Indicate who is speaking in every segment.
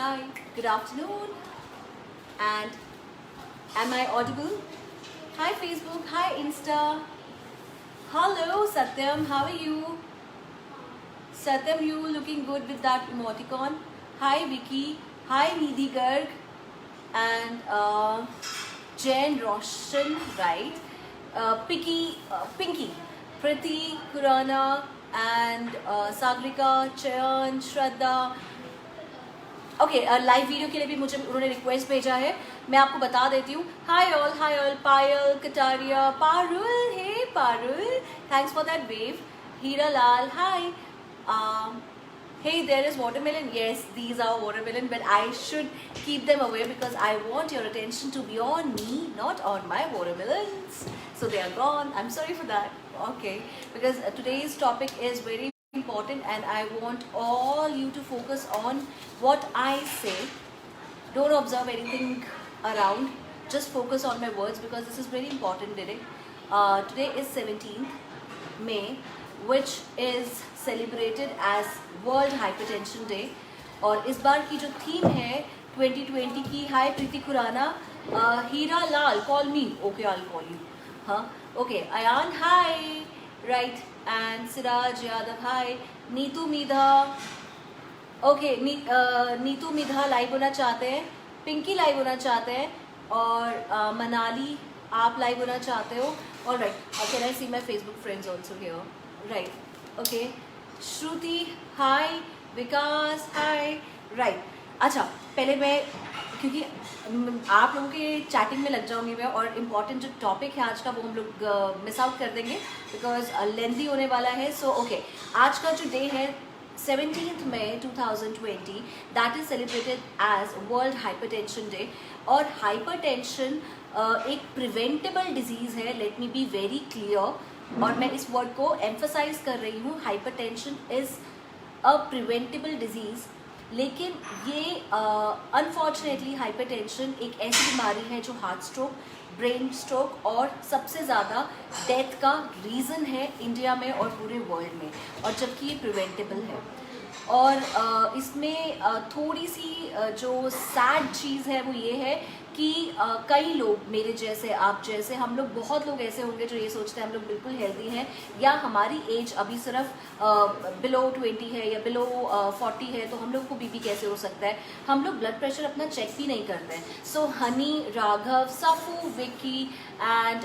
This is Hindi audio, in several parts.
Speaker 1: Hi, good afternoon. And am I audible? Hi Facebook, hi Insta. Hello Satyam, how are you? Satyam, you looking good with that emoticon. Hi Vicky, hi Nidhi Garg, and Jen Roshan, right? Pinky, Priti, Kurana, and Sagrika, Chayan, Shraddha. Okay live video के लिए भी मुझे उन्होंने रिक्वेस्ट भेजा है, मैं आपको बता देती हूँ. Hi all Payal, Kataria, Parul, hey Parul, thanks for that wave. Hira Lal, hi. Hey, there is watermelon. Yes, these are watermelon, but I should keep them away because I want your attention to be on me, not on my watermelons. So they are gone. I'm sorry for that. Okay, because today's topic is very important and I want all you to focus on what I say. Don't observe anything around. Just focus on my words because this is very important today. Today is 17th May, which is celebrated as World Hypertension Day. और इस बार की जो थीम है 2020 की. Hi Preeti Khurana, Heera Lal, call me. Okay, I call you. हाँ, okay. Ayaan, hi. Right. And Siraj Yadav, hi. Neetu Midha, okay. Neetu Midha live होना चाहते हैं, पिंकी लाइव होना चाहते हैं, और मनाली आप लाइव होना चाहते हो. और right, can I see my Facebook friends also here. Right, okay. Shruti, hi. Vikas, hi. Right. अच्छा, पहले मैं, क्योंकि आप लोगों के चैटिंग में लग जाऊंगी मैं, और इम्पॉर्टेंट जो टॉपिक है आज का वो हम लोग मिस आउट कर देंगे बिकॉज लेंथी होने वाला है. सो ओके, आज का जो डे है 17th May 2020, that is celebrated as world hypertension day. और हाइपरटेंशन एक प्रिवेंटेबल डिजीज़ है. Let me be very clear, और मैं इस वर्ड को एम्फसाइज कर रही हूँ. Hypertension is a preventable disease. लेकिन ये अनफॉर्चुनेटली हाइपरटेंशन एक ऐसी बीमारी है जो हार्ट स्ट्रोक, ब्रेन स्ट्रोक और सबसे ज़्यादा डेथ का रीज़न है इंडिया में और पूरे वर्ल्ड में, और जबकि ये प्रिवेंटेबल है. और इसमें थोड़ी सी जो सैड चीज़ है वो ये है कि कई लोग मेरे जैसे, आप जैसे, हम लोग, बहुत लोग ऐसे होंगे जो ये सोचते हैं हम लोग बिल्कुल हेल्दी हैं, या हमारी एज अभी सिर्फ बिलो 20 है या बिलो 40 है, तो हम लोग को बीपी कैसे हो सकता है. हम लोग ब्लड प्रेशर अपना चेक भी नहीं करते हैं. So Honey, Raghav, Safu, Vicky and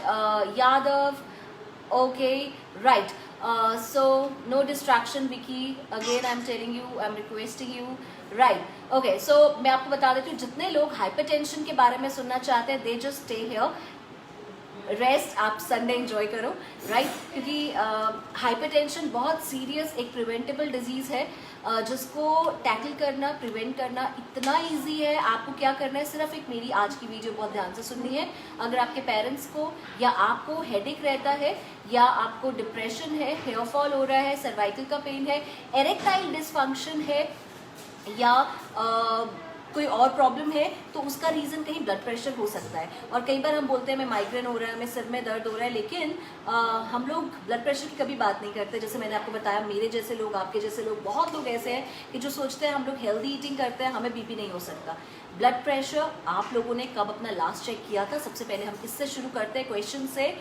Speaker 1: Yadav. Okay, right. So no distraction Vicky, again I'm telling you, I'm requesting you. Right, okay, so मैं आपको बता देती हूँ, जितने लोग हाइपरटेंशन के बारे में सुनना चाहते हैं they just stay here. Rest, आप संडे एंजॉय करो. राइट, क्योंकि हाइपरटेंशन बहुत सीरियस एक प्रिवेंटेबल डिजीज़ है, जिसको टैकल करना, प्रिवेंट करना इतना इजी है. आपको क्या करना है, सिर्फ एक मेरी आज की वीडियो बहुत ध्यान से सुननी है. अगर आपके पेरेंट्स को या आपको हेडेक रहता है, या आपको डिप्रेशन है, हेयर फॉल हो रहा है, सर्वाइकल का पेन है, एरेक्टाइल डिसफंक्शन है, या कोई और प्रॉब्लम है, तो उसका रीज़न कहीं ब्लड प्रेशर हो सकता है. और कई बार हम बोलते हैं मैं माइग्रेन हो रहा है, मैं सिर में दर्द हो रहा है, लेकिन हम लोग ब्लड प्रेशर की कभी बात नहीं करते. जैसे मैंने आपको बताया, मेरे जैसे लोग, आपके जैसे लोग, बहुत लोग ऐसे हैं कि जो सोचते हैं हम लोग हेल्दी ईटिंग करते हैं, हमें बीपी नहीं हो सकता. ब्लड प्रेशर आप लोगों ने कब अपना लास्ट चेक किया था? सबसे पहले हम इससे शुरू करते हैं क्वेश्चन से.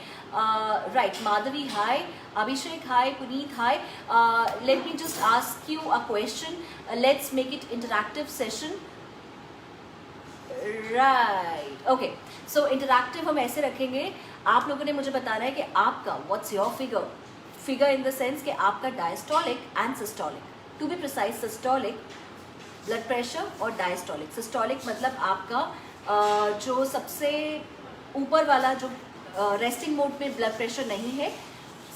Speaker 1: Right, Madhavi, hi. Abhishek, hi. Puneet, hi. Let me just ask you a question. Let's make it interactive session. Right, okay. So interactive हम ऐसे रखेंगे, आप लोगों ने मुझे बताना है कि आपका what's your figure in the sense कि आपका diastolic and systolic, to be precise systolic blood pressure और डायस्टोलिक. सिस्टोलिक मतलब आपका जो सबसे ऊपर वाला जो रेस्टिंग मोड पे ब्लड प्रेशर नहीं है,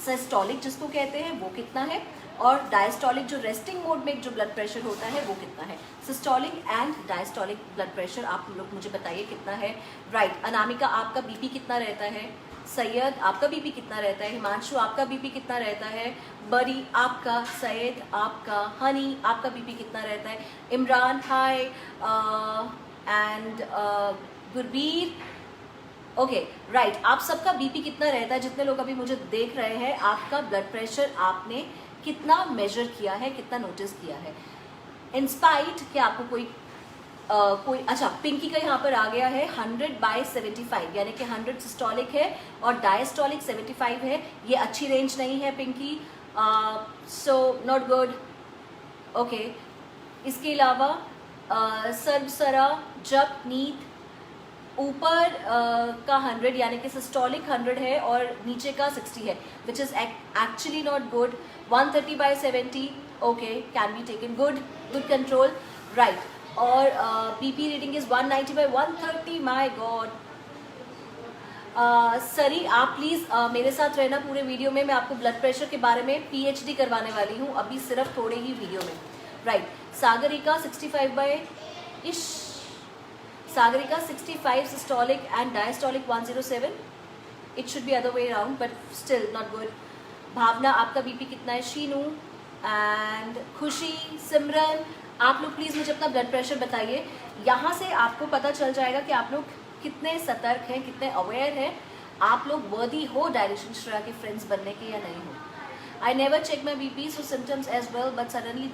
Speaker 1: सिस्टोलिक जिसको कहते हैं, वो कितना है, और डायस्टोलिक जो रेस्टिंग मोड में जो ब्लड प्रेशर होता है वो कितना है. Systolic and diastolic blood pressure आप लोग मुझे बताइए कितना है. राइट, अनामिका, आपका बीपी कितना रहता है? सैयद, आपका बीपी कितना रहता है? हिमांशु, आपका बीपी कितना रहता है? बरी, आपका. सैयद, आपका. हनी, आपका बीपी कितना रहता है? Imran, hi. And Gurbir, okay, right. आप सबका बीपी कितना रहता है? जितने लोग अभी मुझे देख रहे हैं, आपका ब्लड प्रेशर आपने कितना मेजर किया है, कितना नोटिस किया है? इंस्पाइट कि आपको कोई कोई अच्छा पिंकी का यहाँ पर आ गया है 100/75 यानी कि 100 सिस्टोलिक है और डायस्टोलिक 75 है। ये अच्छी रेंज नहीं है Pinki, so not good. Okay, इसके अलावा सर्वसरा जप नीत ऊपर का 100 यानी कि सिस्टोलिक 100 है और नीचे का 60 है, which is actually not good. 130/70 okay, can be taken, good control, right. और BP reading is 190/130, my god. Sorry आप प्लीज़ मेरे साथ रहना पूरे वीडियो में। मैं आपको ब्लड प्रेशर के बारे में PhD करवाने वाली हूँ अभी सिर्फ थोड़े ही वीडियो में, राइट। सागरिका 65/इश, Sagarika 65 systolic and diastolic 107। It should be other way around but still not good. Bhavana आपका बीपी कितना है? शीनू एंड खुशी, सिमरन, आप लोग प्लीज़ मुझे अपना ब्लड प्रेशर बताइए। यहाँ से आपको पता चल जाएगा कि आप लोग कितने सतर्क हैं, कितने अवेयर हैं, आप लोग वर्दी हो डायरेक्शन श्रेया के फ्रेंड्स बनने के या नहीं हो। I never check my BP so symptoms as well but suddenly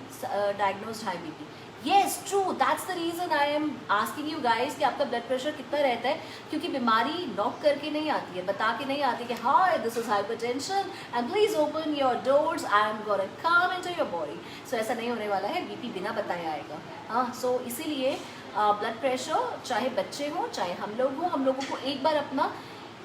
Speaker 1: diagnosed high BP. Yes true, that's the reason I am asking you guys कि आपका ब्लड प्रेशर कितना रहता है, क्योंकि बीमारी नॉक करके नहीं आती है, बता के नहीं आती कि hi this is hypertension and please open your doors, I am gonna come into your body. So ऐसा नहीं होने वाला है, बीपी बिना बताए आएगा। हाँ, सो इसीलिए ब्लड प्रेशर चाहे बच्चे हों चाहे हम लोग हों, हम लोगों को एक बार अपना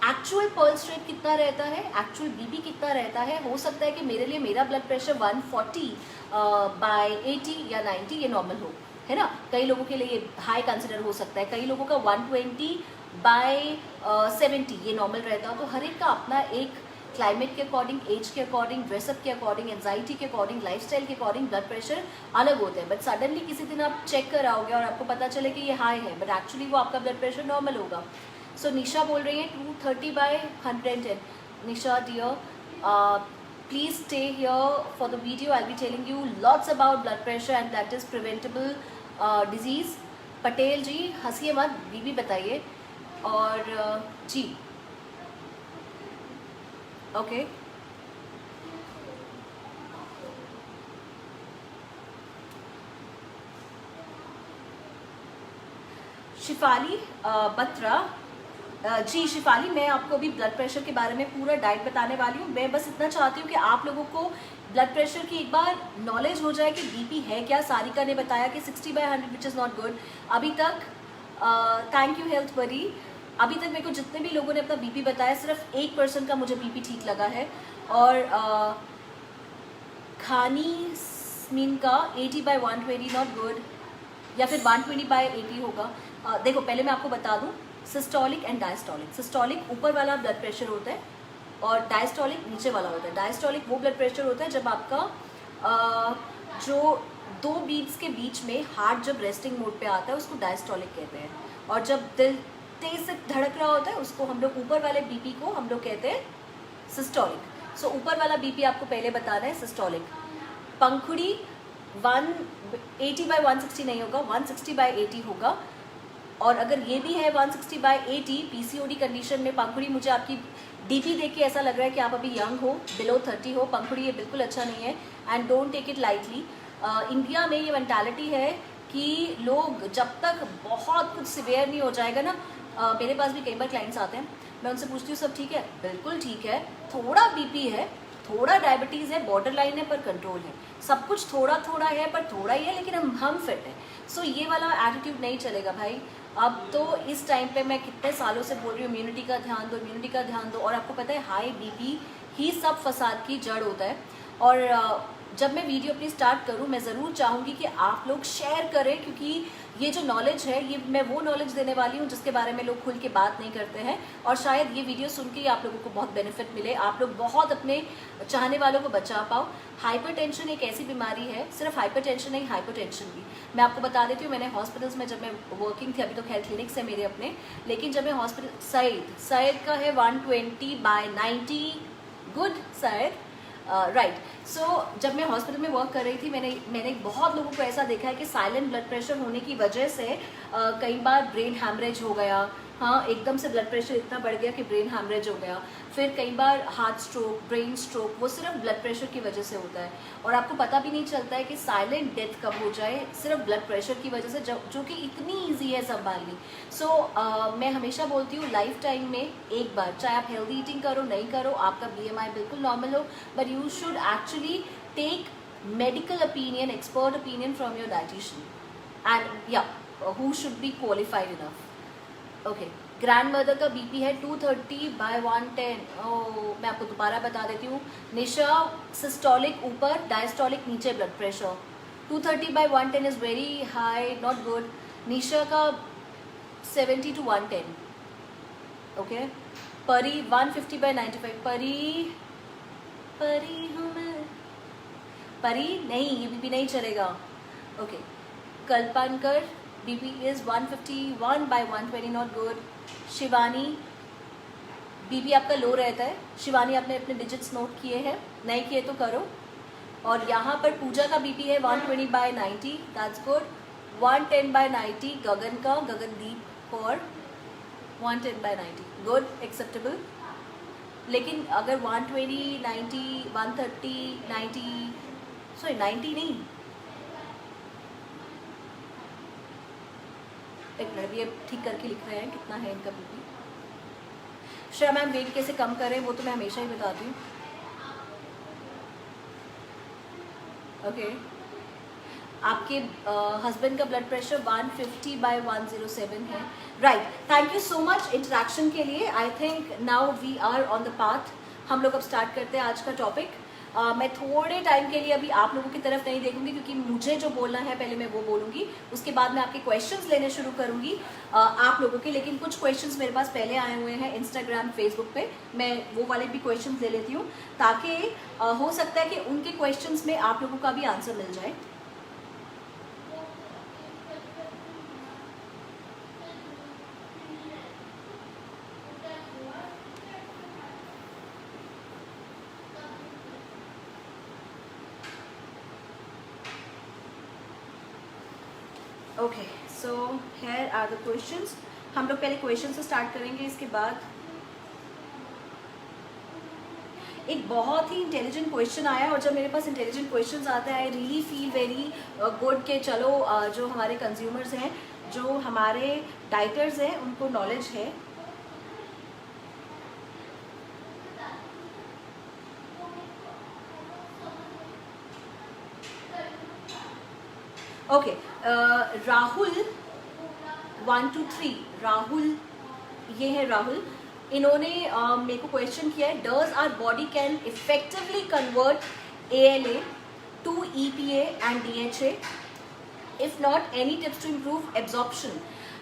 Speaker 1: एक्चुअल पल्स रेट कितना रहता है, एक्चुअल बीपी कितना रहता है। हो सकता है कि मेरे लिए मेरा ब्लड प्रेशर 140/80 या 90 ये नॉर्मल हो, है ना। कई लोगों के लिए हाई कंसिडर हो सकता है, कई लोगों का 120/70 ये नॉर्मल रहता है। तो हर एक का अपना एक क्लाइमेट के अकॉर्डिंग, एज के अकॉर्डिंग, ड्रेसअप के अकॉर्डिंग, एंजाइटी के अकॉर्डिंग, लाइफस्टाइल के अकॉर्डिंग ब्लड प्रेशर अलग होते हैं। बट सडनली किसी दिन आप चेक कराओगे और आपको पता चले कि ये हाई है, बट एक्चुअली वो आपका ब्लड प्रेशर नॉर्मल होगा। सो निशा बोल रही है 230/110। निशा dear, please stay here for the video. I'll be telling you lots about blood pressure and that is preventable disease. Patel ji हंसिए मत, बीबी बताइए। और जी ओके, शिफाली बत्रा, जी शिफाली, मैं आपको अभी ब्लड प्रेशर के बारे में पूरा डाइट बताने वाली हूँ। मैं बस इतना चाहती हूँ कि आप लोगों को ब्लड प्रेशर की एक बार नॉलेज हो जाए कि बीपी है क्या। सारिका ने बताया कि 60/100 विच इज़ नॉट गुड। अभी तक थैंक यू हेल्थ बडी, अभी तक मेरे को जितने भी लोगों ने अपना बीपी बताया सिर्फ 1% का मुझे बीपी ठीक लगा है। और खानी मीन का 80/120 नॉट गुड, या फिर 120/80 होगा। देखो पहले मैं आपको बता दूँ सिस्टोलिक एंड डायस्टोलिक। सिस्टोलिक ऊपर वाला ब्लड प्रेशर होता है और डायस्टोलिक नीचे वाला होता है। डायस्टोलिक वो ब्लड प्रेशर होता है जब आपका जो दो बीट्स के बीच में हार्ट जब रेस्टिंग मोड पे आता है उसको डायस्टोलिक कहते हैं। और जब दिल तेज से धड़क रहा होता है उसको हम लोग, ऊपर वाले बीपी को हम लोग कहते हैं सिस्टोलिक। सो ऊपर वाला बीपी आपको पहले बताना है सिस्टोलिक। पंखुड़ी 180/160 नहीं होगा, 160/80 होगा। और अगर ये भी है 160/80 PCOD कंडीशन में पंखुड़ी, मुझे आपकी DP देख के ऐसा लग रहा है कि आप अभी यंग हो, बिलो 30 हो, पंखुड़ी ये बिल्कुल अच्छा नहीं है and don't take it lightly. India में ये मेंटालिटी है कि लोग जब तक बहुत कुछ सिवियर नहीं हो जाएगा ना, मेरे पास भी कई बार क्लाइंट्स आते हैं, मैं उनसे पूछती हूँ सब ठीक है? बिल्कुल ठीक है, थोड़ा बीपी है, थोड़ा डायबिटीज़ है, बॉर्डर लाइन है पर कंट्रोल है, सब कुछ थोड़ा थोड़ा है पर थोड़ा ही है, लेकिन हम फिट हैं। सो ये वाला एटीट्यूड नहीं चलेगा भाई। अब तो इस टाइम पे मैं कितने सालों से बोल रही हूँ इम्यूनिटी का ध्यान दो, इम्यूनिटी का ध्यान दो। और आपको पता है हाई बीपी ही सब फसाद की जड़ होता है। और जब मैं वीडियो अपनी स्टार्ट करूँ मैं ज़रूर चाहूँगी कि आप लोग शेयर करें, क्योंकि ये जो नॉलेज है ये मैं वो नॉलेज देने वाली हूँ जिसके बारे में लोग खुल के बात नहीं करते हैं। और शायद ये वीडियो सुन के ही आप लोगों को बहुत बेनिफिट मिले, आप लोग बहुत अपने चाहने वालों को बचा पाओ। हाइपरटेंशन एक ऐसी बीमारी है, सिर्फ हाइपरटेंशन नहीं, हाइपोटेंशन भी। मैं आपको बता देती हूँ, मैंने हॉस्पिटल्स में जब मैं वर्किंग थी, अभी तो हेल्थ क्लिनिक्स है मेरे अपने, लेकिन जब मैं हॉस्पिटल, सैयद का है 120/90 गुड सैयद, राइट। जब मैं हॉस्पिटल में वर्क कर रही थी मैंने बहुत लोगों को ऐसा देखा है कि साइलेंट ब्लड प्रेशर होने की वजह से कई बार ब्रेन हैमरेज हो गया, हाँ एकदम से ब्लड प्रेशर इतना बढ़ गया कि ब्रेन हैमरेज हो गया, फिर कई बार हार्ट स्ट्रोक, ब्रेन स्ट्रोक, वो सिर्फ ब्लड प्रेशर की वजह से होता है और आपको पता भी नहीं चलता है कि साइलेंट डेथ कब हो जाए सिर्फ ब्लड प्रेशर की वजह से, जो कि इतनी ईजी है संभालनी। मैं हमेशा बोलती हूँ लाइफ टाइम में एक बार, चाहे आप हेल्दी ईटिंग करो नहीं करो, आपका BMI बिल्कुल नॉर्मल हो, but you should actually take medical opinion, expert opinion from your dietitian and या who should be qualified enough. Okay, grandmother का BP है 230/110। मैं आपको दोबारा बता देती हूँ। निशा, सिस्टोलिक ऊपर, डायस्टोलिक नीचे blood pressure. 230/110 is very high, not good. Nisha का 70 to 110। ओके, परी 150/95। परी हूँ मैं, परी नहीं, ये BP नहीं चलेगा। Okay, Kalpankar BP is 151/120, not good. Shivani, BP आपका लो रहता है। शिवानी, आपने अपने डिजिट्स नोट किए हैं? नहीं किए तो करो। और यहाँ पर पूजा का BP है 120/90, दैट्स गुड। 110/90 गगन का, गगनदीप फॉर 110/90, गुड, एक्सेप्टेबल। लेकिन अगर 120, 90, 130, 90, सॉरी 90 नहीं, एक मिनट, ये ठीक करके लिख रहे हैं कितना है इनका BP। श्रेया मैम, वेट कैसे कम करें वो तो मैं हमेशा ही बताती हूँ। ओके, आपके हस्बैंड का ब्लड प्रेशर 150/107 है, right. Thank you so much interaction के लिए। I think now we are on the path. हम लोग अब स्टार्ट करते हैं आज का टॉपिक। मैं थोड़े टाइम के लिए अभी आप लोगों की तरफ नहीं देखूंगी क्योंकि मुझे जो बोलना है पहले मैं वो बोलूंगी, उसके बाद मैं आपके क्वेश्चंस लेने शुरू करूंगी आप लोगों के। लेकिन कुछ क्वेश्चंस मेरे पास पहले आए हुए हैं इंस्टाग्राम, फेसबुक पे, मैं वो वाले भी क्वेश्चंस ले लेती हूँ ताकि हो सकता है कि उनके क्वेश्चंस में आप लोगों का भी आंसर मिल जाए। Okay, so here are the questions. हम लोग पहले क्वेश्चन से स्टार्ट करेंगे, इसके बाद एक बहुत ही इंटेलिजेंट क्वेश्चन आया और जब मेरे पास इंटेलिजेंट क्वेश्चंस आते हैं I really feel very good के चलो जो हमारे कंज्यूमर्स हैं, जो हमारे डाइटर्स हैं, उनको नॉलेज है। ओके, राहुल 123, राहुल, ये है राहुल, इन्होंने मेरे को क्वेश्चन किया है, does our body can effectively convert ALA to EPA and DHA? If not, any tips to improve absorption?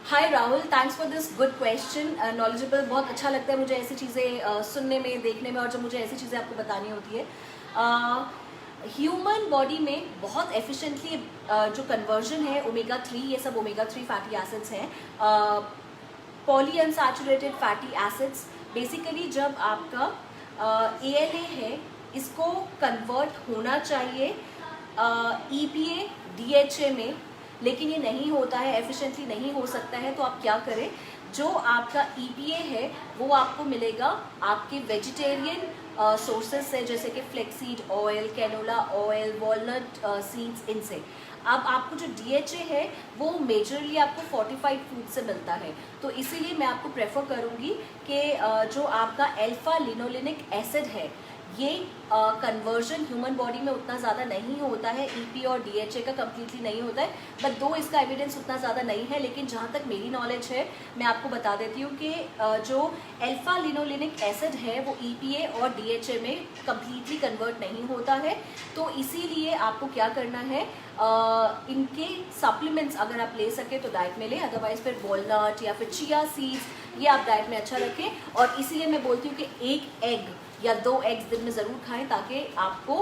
Speaker 1: Hi Rahul, thanks for this good question, knowledgeable. बहुत अच्छा लगता है मुझे ऐसी चीज़ें सुनने में, देखने में, और जब मुझे ऐसी चीज़ें आपको बतानी होती है। ह्यूमन बॉडी में बहुत एफिशिएंटली जो कन्वर्जन है ओमेगा 3, ये सब ओमेगा 3 फैटी एसिड्स हैं, poly unsaturated fatty acids. Basically जब आपका ALA है, इसको कन्वर्ट होना चाहिए EPA DHA में, लेकिन ये नहीं होता है, एफिशिएंटली नहीं हो सकता है। तो आप क्या करें, जो आपका EPA है वो आपको मिलेगा आपके वेजिटेरियन सोर्सेज से, जैसे कि flaxseed oil, canola oil, walnut seeds, इनसे। अब आपको जो DHA है वो मेजरली आपको फोर्टिफाइड फूड से मिलता है, तो इसीलिए मैं आपको प्रेफर करूँगी कि जो आपका अल्फा लिनोलेनिक एसिड है, ये कन्वर्जन ह्यूमन बॉडी में उतना ज़्यादा नहीं होता है, EPA और DHA का कम्प्लीटली नहीं होता है, बट दो इसका एविडेंस उतना ज़्यादा नहीं है। लेकिन जहाँ तक मेरी नॉलेज है मैं आपको बता देती हूँ कि जो अल्फा लिनोलेनिक एसिड है वो EPA और DHA में कम्प्लीटली कन्वर्ट नहीं होता है। तो इसीलिए आपको क्या करना है, इनके सप्लीमेंट्स अगर आप ले सके तो डाइट में लें, अदरवाइज फिर वॉलनट या फिर चिया सीड्स ये आप डाइट में अच्छा रखें। और इसीलिए मैं बोलती हूँ कि एक एग या 2 एग्स दिन में ज़रूर खाएं, ताकि आपको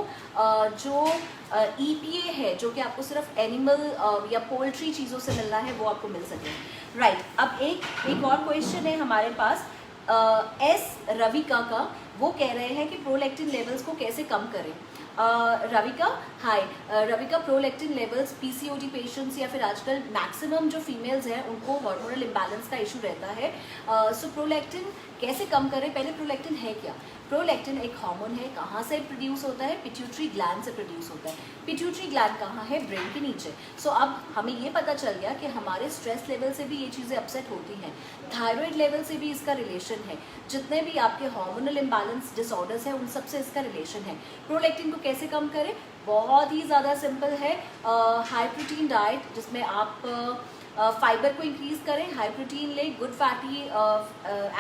Speaker 1: जो EPA है, जो कि आपको सिर्फ एनिमल या पोल्ट्री चीज़ों से मिलना है, वो आपको मिल सके। राइट, अब एक और क्वेश्चन है हमारे पास S रविका का। वो कह रहे हैं कि प्रोलैक्टिन लेवल्स को कैसे कम करें। Ravika hi. Ravika, prolactin levels PCOD patients या फिर आजकल मैक्सिमम जो फीमेल्स हैं उनको हार्मोनल इम्बैलेंस का इशू रहता है। सो प्रोलैक्टिन कैसे कम करें? पहले प्रोलैक्टिन है क्या? प्रोलैक्टिन एक हार्मोन है। कहाँ से प्रोड्यूस होता है? पिट्यूटरी ग्लैंड से प्रोड्यूस होता है। पिट्यूटरी ग्लैंड कहाँ है? ब्रेन के नीचे। सो अब हमें ये पता चल गया कि हमारे स्ट्रेस लेवल से भी ये चीज़ें अपसेट होती हैं, थायराइड लेवल से भी इसका रिलेशन है, जितने भी आपके हार्मोनल इम्बैलेंस डिसऑर्डर्स हैं उन सब से इसका रिलेशन है। प्रोलैक्टिन को कैसे कम करें? बहुत ही ज़्यादा सिंपल है। हाई प्रोटीन डाइट जिसमें आप फाइबर को इंक्रीज करें, हाई प्रोटीन लें, गुड फैटी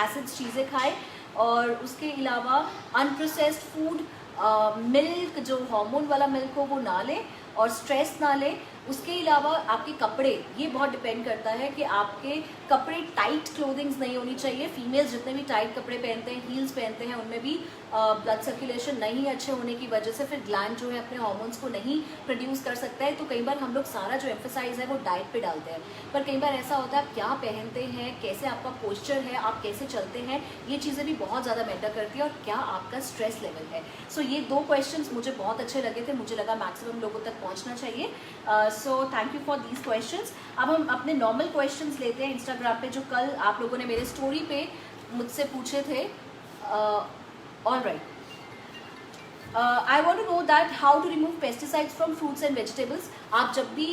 Speaker 1: एसिड्स चीज़ें खाएं, और उसके अलावा अनप्रोसेस्ड फूड, मिल्क जो हार्मोन वाला मिल्क हो वो ना लें, और स्ट्रेस ना लें। उसके अलावा आपके कपड़े, ये बहुत डिपेंड करता है कि आपके कपड़े टाइट क्लोथिंग्स नहीं होनी चाहिए। फीमेल्स जितने भी टाइट कपड़े पहनते हैं, हील्स पहनते हैं, उनमें भी ब्लड सर्कुलेशन नहीं अच्छे होने की वजह से फिर ग्लैंड जो है अपने हार्मोन्स को नहीं प्रोड्यूस कर सकता है। तो कई बार हम लोग सारा जो एम्फेसाइज है वो डाइट पे डालते हैं, पर कई बार ऐसा होता है आप क्या पहनते हैं, कैसे आपका पोस्चर है, आप कैसे चलते हैं, ये चीज़ें भी बहुत ज़्यादा मैटर करती है, और क्या आपका स्ट्रेस लेवल है। सो ये 2 क्वेश्चंस मुझे बहुत अच्छे लगे थे, मुझे लगा मैक्सिमम लोगों तक पहुँचना चाहिए। So thank you for these questions. अब हम अपने नॉर्मल क्वेश्चंस लेते हैं इंस्टाग्राम पे, जो कल आप लोगों ने मेरे स्टोरी पे मुझसे पूछे थे। All right, I want to know that how to remove pesticides from fruits and vegetables. आप जब भी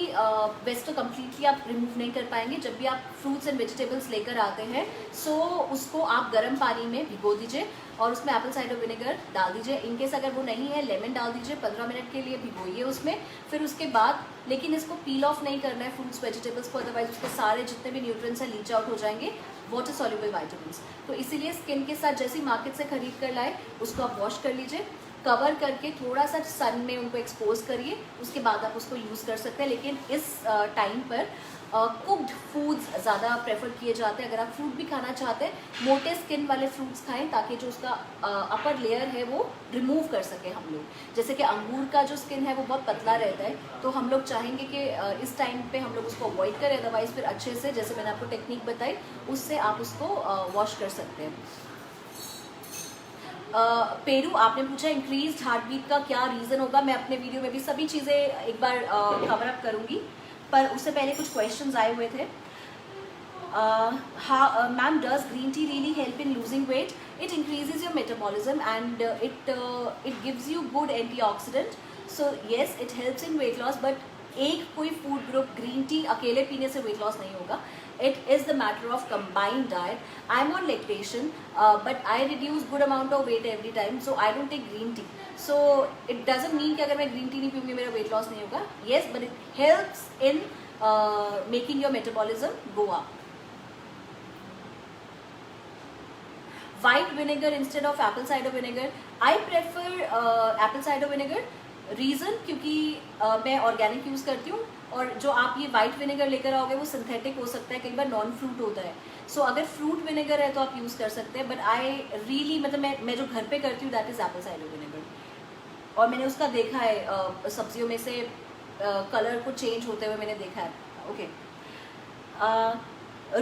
Speaker 1: वैसे तो कम्प्लीटली आप रिमूव नहीं कर पाएंगे, जब भी आप फ्रूट्स एंड वेजिटेबल्स लेकर आते हैं सो उसको आप गर्म पानी में भिगो दीजिए और उसमें एप्पल साइडर विनेगर डाल दीजिए। इनकेस अगर वो नहीं है, लेमन डाल दीजिए, 15 मिनट के लिए भिगोइए उसमें। फिर उसके बाद, लेकिन इसको पील ऑफ नहीं करना है फ्रूट्स वेजिटेबल्स को, अदरवाइज उसके सारे जितने भी न्यूट्रिएंट्स हैं लीच आउट हो जाएंगे, वाटर सॉल्युबल विटामिन्स। तो इसीलिए स्किन के साथ जैसे मार्केट से खरीद कर लाए उसको आप वॉश कर लीजिए, कवर करके थोड़ा सा सन में उनको एक्सपोज करिए, उसके बाद आप उसको यूज़ कर सकते हैं। लेकिन इस टाइम पर कुक्ड फूड्स ज़्यादा प्रेफर किए जाते हैं। अगर आप फ्रूट भी खाना चाहते हैं, मोटे स्किन वाले फ्रूट्स खाएं ताकि जो उसका अपर लेयर है वो रिमूव कर सके हम लोग। जैसे कि अंगूर का जो स्किन है वो बहुत पतला रहता है, तो हम लोग चाहेंगे कि इस टाइम पे हम लोग उसको अवॉइड करें। अदरवाइज फिर अच्छे से, जैसे मैंने आपको टेक्निक बताई, उससे आप उसको वॉश कर सकते हैं। पेरू, आपने पूछा इंक्रीज्ड हार्ट बीट का क्या रीज़न होगा। मैं अपने वीडियो में भी सभी चीज़ें एक बार कवर अप करूँगी, पर उससे पहले कुछ क्वेश्चंस आए हुए थे। Ma'am, does green tea really help in losing weight? It increases your metabolism and it gives you good antioxidant, so yes it helps in weight loss. But एक कोई फूड ग्रुप ग्रीन टी अकेले पीने से वेट लॉस नहीं होगा। It is the matter of combined diet. I'm on lactation, but I reduce good amount of weight every time, so I don't take green tea. So it doesn't mean कि अगर मैं green tea नहीं पीऊँगी मेरा weight loss नहीं होगा. Yes, but it helps in making your metabolism go up. White vinegar instead of apple cider vinegar. I prefer apple cider vinegar. Reason क्योंकि मैं ऑर्गेनिक यूज़ करती हूँ, और जो आप ये वाइट विनेगर लेकर आओगे वो सिंथेटिक हो सकता है, कई बार नॉन फ्रूट होता है। सो अगर फ्रूट विनेगर है तो आप यूज़ कर सकते हैं, बट आई रियली, मतलब मैं जो घर पे करती हूँ that is Apple cider vinegar, और मैंने उसका देखा है सब्जियों में से कलर को चेंज होते हुए मैंने देखा है। ओके,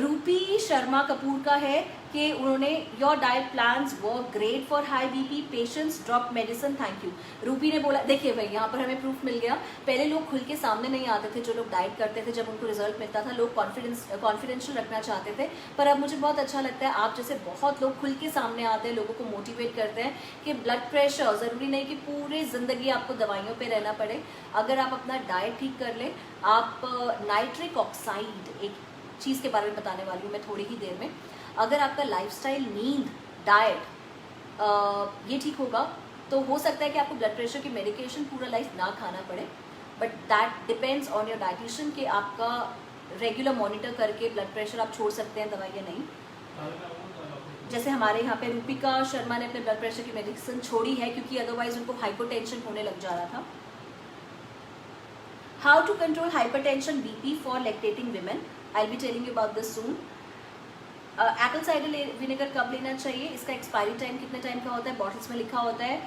Speaker 1: रूपी शर्मा कपूर का है कि उन्होंने your diet plans work great for high BP patients, drop medicine, thank you. रूपी ने बोला, देखिए भाई यहाँ पर हमें प्रूफ मिल गया। पहले लोग खुल के सामने नहीं आते थे, जो लोग डाइट करते थे, जब उनको रिजल्ट मिलता था लोग कॉन्फिडेंशियल रखना चाहते थे, पर अब मुझे बहुत अच्छा लगता है आप जैसे बहुत लोग खुल के सामने आते हैं, लोगों को मोटिवेट करते हैं कि ब्लड प्रेशर ज़रूरी नहीं कि पूरी ज़िंदगी आपको दवाइयों पर रहना पड़े। अगर आप अपना डाइट ठीक कर लें, आप नाइट्रिक ऑक्साइड, एक चीज़ के बारे में बताने वाली हूँ मैं थोड़ी ही देर में। अगर आपका लाइफस्टाइल, नींद, डाइट ये ठीक होगा तो हो सकता है कि आपको ब्लड प्रेशर की मेडिकेशन पूरा लाइफ ना खाना पड़े, but that depends on your dietitian कि आपका रेगुलर मॉनिटर करके ब्लड प्रेशर आप छोड़ सकते हैं दवाई या नहीं। जैसे हमारे यहाँ पे रूपिका शर्मा ने अपने ब्लड प्रेशर की मेडिसिन छोड़ी है क्योंकि अदरवाइज उनको हाइपरटेंशन होने लग जा रहा था। How to control hypertension BP for lactating women, I will be telling you about this soon. Apple cider vinegar कब लेना चाहिए, इसका एक्सपायरी टाइम कितने टाइम का होता है, बॉटल्स में लिखा होता है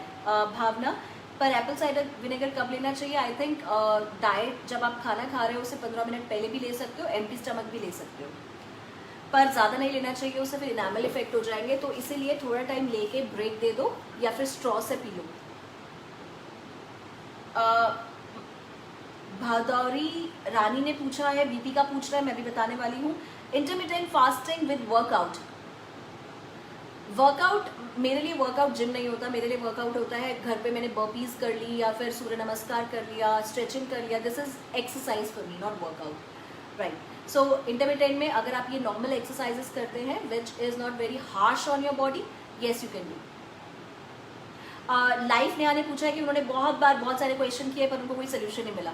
Speaker 1: भावना। पर एप्पल साइडर विनेगर कब लेना चाहिए, आई थिंक डाइट जब आप खाना खा रहे हो उससे 15 मिनट पहले भी ले सकते हो, एम्प्टी स्टमक भी ले सकते हो, पर ज़्यादा नहीं लेना चाहिए, उससे फिर इनामल इफेक्ट हो जाएंगे। तो इसीलिए थोड़ा टाइम लेके ब्रेक दे दो या फिर स्ट्रॉ से पी लो। भादौरी रानी ने पूछा है, बीपी का पूछ रहा है, मैं भी बताने वाली हूँ। Intermittent fasting with workout. Workout मेरे लिए वर्कआउट जिम नहीं होता, मेरे लिए वर्कआउट होता है घर पे मैंने बर्पीज कर ली या फिर सूर्य नमस्कार कर लिया, स्ट्रेचिंग कर लिया। This is exercise for me, not workout, right. So intermittent में अगर आप ये नॉर्मल एक्सरसाइजेस करते हैं which is not very harsh on your body, yes you can do. Life Neha ने पूछा है कि उन्होंने बहुत बार बहुत सारे क्वेश्चन किए पर उनको कोई सोल्यूशन नहीं मिला।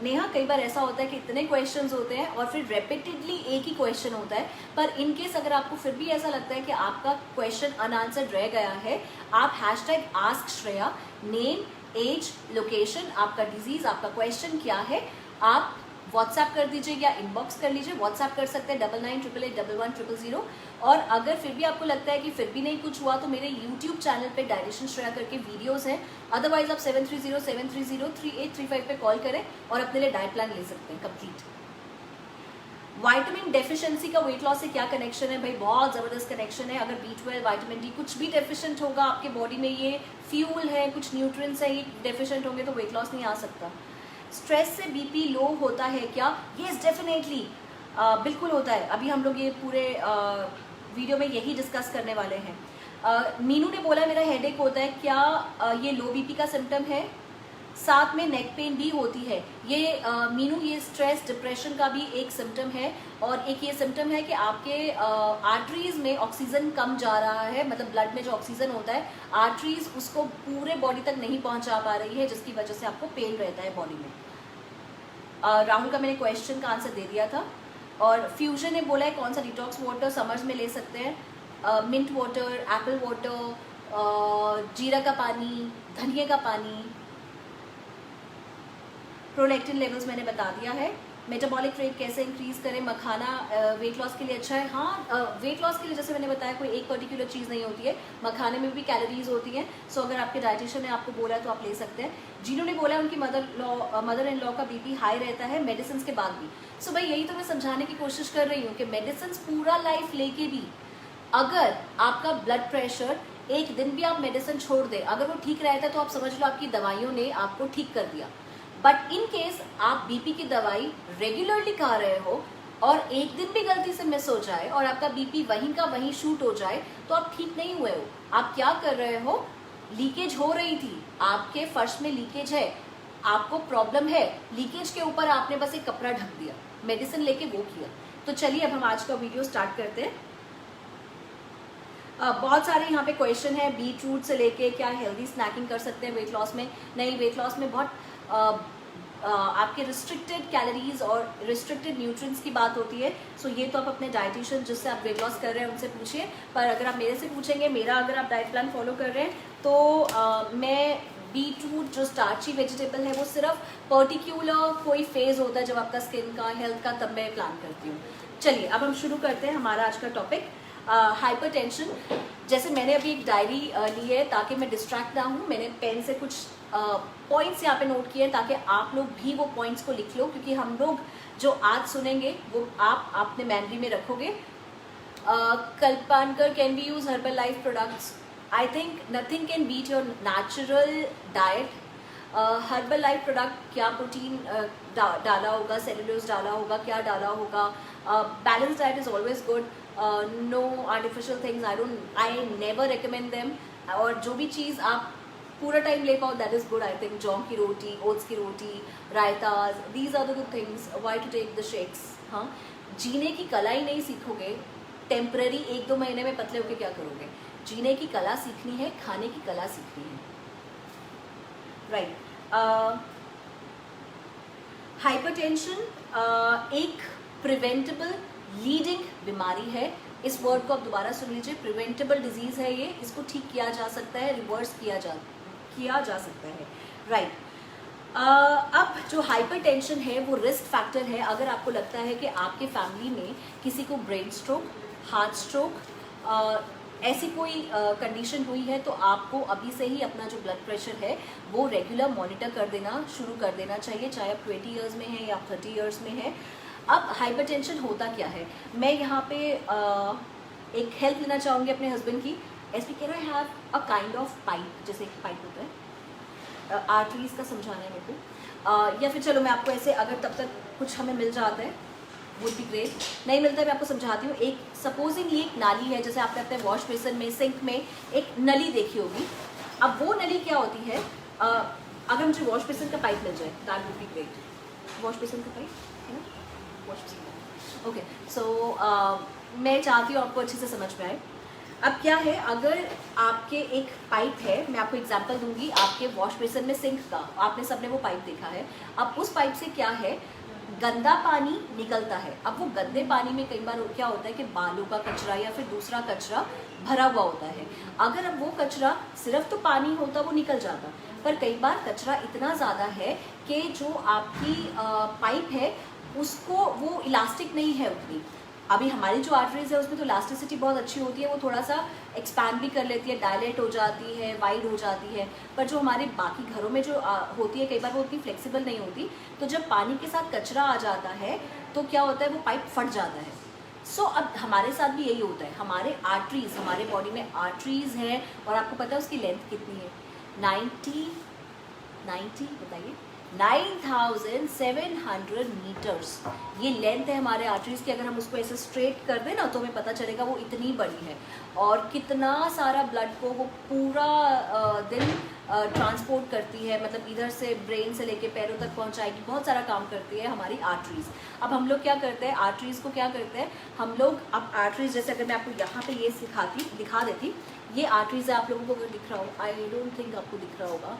Speaker 1: नेहा, कई बार ऐसा होता है कि इतने क्वेश्चंस होते हैं और फिर रेपिटेडली एक ही क्वेश्चन होता है, पर इन केस अगर आपको फिर भी ऐसा लगता है कि आपका क्वेश्चन अनआंसर्ड रह गया है, आप hashtag ask Shreya, name, age, location, आपका डिजीज, आपका क्वेश्चन क्या है, आप व्हाट्सएप कर दीजिए या इनबॉक्स कर लीजिए। व्हाट्सएप कर सकते हैं 9988811000। और अगर फिर भी आपको लगता है कि फिर भी नहीं कुछ हुआ तो मेरे यूट्यूब चैनल पे डायरेक्शन श्रेया करके वीडियोस हैं। अदरवाइज आप 7307303835 पे कॉल करें और अपने लिए डाइट प्लान ले सकते हैं कंप्लीट। विटामिन डेफिशिएंसी का वेट लॉस से क्या कनेक्शन है? भाई बहुत ज़बरदस्त कनेक्शन है। अगर B12, विटामिन डी कुछ भी डेफिशिएंट होगा आपके बॉडी में, ये फ्यूल है, कुछ न्यूट्रिएंट्स है, ये डेफिशिएंट होंगे तो वेट लॉस नहीं आ सकता। स्ट्रेस से बीपी लो होता है क्या? येस डेफिनेटली, बिल्कुल होता है। अभी हम लोग ये पूरे वीडियो में यही डिस्कस करने वाले हैं। मीनू ने बोला मेरा हेडेक होता है, क्या ये लो बीपी का सिम्टम है? साथ में नेक पेन भी होती है। ये मीनू, ये स्ट्रेस डिप्रेशन का भी एक सिम्टम है। और एक ये सिम्टम है कि आपके आर्टरीज में ऑक्सीजन कम जा रहा है, मतलब ब्लड में जो ऑक्सीजन होता है आर्टरीज उसको पूरे बॉडी तक नहीं पहुंचा पा रही है, जिसकी वजह से आपको पेन रहता है बॉडी में। राहुल का मैंने क्वेश्चन का आंसर दे दिया था। और फ्यूजन ने बोला है कौन सा डिटॉक्स वाटर समर्स में ले सकते हैं? मिंट वाटर, एप्पल वाटर, जीरा का पानी, धनिया का पानी। प्रोलैक्टिन लेवल्स मैंने बता दिया है। मेटाबॉलिक रेट कैसे इंक्रीज करें? मखाना वेट लॉस के लिए अच्छा है। हाँ, वेट लॉस के लिए जैसे मैंने बताया कोई एक पर्टिकुलर चीज़ नहीं होती है, मखाने में भी कैलोरीज होती हैं। सो अगर आपके डाइटिशियन ने आपको बोला है तो आप ले सकते हैं। जिन्हों ने बोला है उनकी मदर इन लॉ का बीपी हाई रहता है मेडिसिन के बाद भी। सो भाई यही तो मैं समझाने की कोशिश कर रही हूँ कि मेडिसिन पूरा लाइफ लेके भी अगर आपका ब्लड प्रेशर एक दिन भी आप मेडिसिन छोड़ दें, अगर वो ठीक रहता है तो आप समझ लो आपकी दवाइयों ने आपको ठीक कर दिया। बट इन केस आप बीपी की दवाई रेगुलरली खा रहे हो और एक दिन भी गलती से मिस हो जाए और आपका बीपी वहीं का वहीं शूट हो जाए तो आप ठीक नहीं हुए हो। आप क्या कर रहे हो? लीकेज हो रही थी, आपके फर्श में लीकेज है, आपको प्रॉब्लम है, लीकेज के ऊपर आपने बस एक कपड़ा ढक दिया, मेडिसिन लेके वो किया। तो चलिए अब हम आज का वीडियो स्टार्ट करते हैं। बहुत सारे यहाँ पे क्वेश्चन है, बीट रूट से लेके क्या हेल्दी स्नैकिंग कर सकते हैं वेट लॉस में? नहीं, वेट लॉस में बहुत आपके रिस्ट्रिक्टेड कैलोरीज और रिस्ट्रिक्टेड न्यूट्रिएंट्स की बात होती है। सो ये तो आप अपने डाइटिशियन जिससे आप वेट लॉस कर रहे हैं उनसे पूछिए। पर अगर आप मेरे से पूछेंगे, मेरा अगर आप डाइट प्लान फॉलो कर रहे हैं तो मैं बीट रूट जो स्टार्ची वेजिटेबल है वो सिर्फ पर्टिकुलर कोई फेज होता है जब आपका स्किन का, हेल्थ का, तब मैं प्लान करती हूँ। चलिए अब हम शुरू करते हैं हमारा आज का टॉपिक, हाइपरटेंशन। जैसे मैंने अभी एक डायरी ली है ताकि मैं डिस्ट्रैक्ट ना हूँ। मैंने पेन से कुछ पॉइंट्स यहाँ पे नोट किए ताकि आप लोग भी वो पॉइंट्स को लिख लो, क्योंकि हम लोग जो आज सुनेंगे वो आप अपने मेमोरी में रखोगे। Kalpankar, can we use Herbalife products? I think nothing can beat your natural diet. Herbalife product क्या प्रोटीन डाला होगा, सेलुलोज डाला होगा, क्या डाला होगा? Balance diet is always good, no artificial things, I never recommend them. और जो भी चीज़ आप पूरा टाइम ले पाओ that is good. I think जौ की रोटी, ओट्स की रोटी, raitas, these are the good things. Why to take the shakes? हाँ, जीने की कला ही नहीं सीखोगे, टेम्पररी 1-2 महीने में पतले होके क्या करोगे? जीने की कला सीखनी है, खाने की कला सीखनी है, राइट। हाइपरटेंशन एक प्रिवेंटेबल लीडिंग बीमारी है। इस वर्ड को आप दोबारा सुन लीजिए, प्रिवेंटेबल डिजीज है ये, इसको ठीक किया जा सकता है, रिवर्स किया जा सकता है, राइट। अब जो हाइपरटेंशन है वो रिस्क फैक्टर है। अगर आपको लगता है कि आपके फैमिली में किसी को ब्रेन स्ट्रोक, हार्ट स्ट्रोक, ऐसी कोई कंडीशन हुई है तो आपको अभी से ही अपना जो ब्लड प्रेशर है वो रेगुलर मॉनिटर कर देना शुरू कर देना चाहिए, चाहे आप 20 ईयर्स में हैं या 30 ईयर्स में है। अब हाइपरटेंशन होता क्या है? मैं यहाँ पे एक हेल्प लेना चाहूँगी अपने हस्बैंड की। SP, can I have a kind of pipe? जैसे एक पाइप होता है, आर्टरीज का समझाना है मेरे को, या फिर चलो मैं आपको ऐसे, अगर तब तक कुछ हमें मिल जाता है वुड बी ग्रेट, नहीं मिलता है मैं आपको समझाती हूँ। एक सपोजिंगली एक नाली है, जैसे आप कहते हैं वॉश बेसिन में, सिंक में एक नली देखी होगी। अब वो नली क्या होती है, अगर मुझे वॉश बेसिन का पाइप मिल जाए that would be great. Wash basin का पाइप है ना, वॉश बेसिन का, ओके। सो मैं चाहती हूँ आपको अच्छे से समझ में आए। अब क्या है, अगर आपके एक पाइप है, मैं आपको एग्जांपल दूंगी, आपके वॉश बेसिन में सिंक का, आपने सबने वो पाइप देखा है। अब उस पाइप से क्या है, गंदा पानी निकलता है। अब वो गंदे पानी में कई बार क्या होता है कि बालों का कचरा या फिर दूसरा कचरा भरा हुआ होता है। अगर अब वो कचरा सिर्फ तो पानी होता वो निकल जाता, पर कई बार कचरा इतना ज़्यादा है कि जो आपकी पाइप है उसको, वो इलास्टिक नहीं है उतनी। अभी हमारी जो आर्टरीज है उसमें तो इलास्टिसिटी बहुत अच्छी होती है, वो थोड़ा सा एक्सपैंड भी कर लेती है, डायलेट हो जाती है, वाइड हो जाती है। पर जो हमारे बाकी घरों में जो होती है, कई बार वो उतनी फ्लेक्सिबल नहीं होती। तो जब पानी के साथ कचरा आ जाता है तो क्या होता है, वो पाइप फट जाता है। सो अब हमारे साथ भी यही होता है। हमारे आर्टरीज, हमारे बॉडी में आर्टरीज है, और आपको पता है उसकी लेंथ कितनी है, 90 बताइए, 9700 मीटर्स ये लेंथ है हमारे आर्टरीज की। अगर हम उसको ऐसे स्ट्रेट कर दें ना तो हमें पता चलेगा वो इतनी बड़ी है, और कितना सारा ब्लड को वो पूरा दिन ट्रांसपोर्ट करती है, मतलब इधर से ब्रेन से लेके पैरों तक पहुंचाएगी, बहुत सारा काम करती है हमारी आर्टरीज। अब हम लोग क्या करते हैं, आर्टरीज को क्या करते हैं हम लोग, अब आर्टरीज जैसे अगर मैं आपको यहाँ पे ये दिखा देती, ये आर्टरीज है, आप लोगों को अगर दिख रहा हो, आई डोंट थिंक आपको दिख रहा होगा,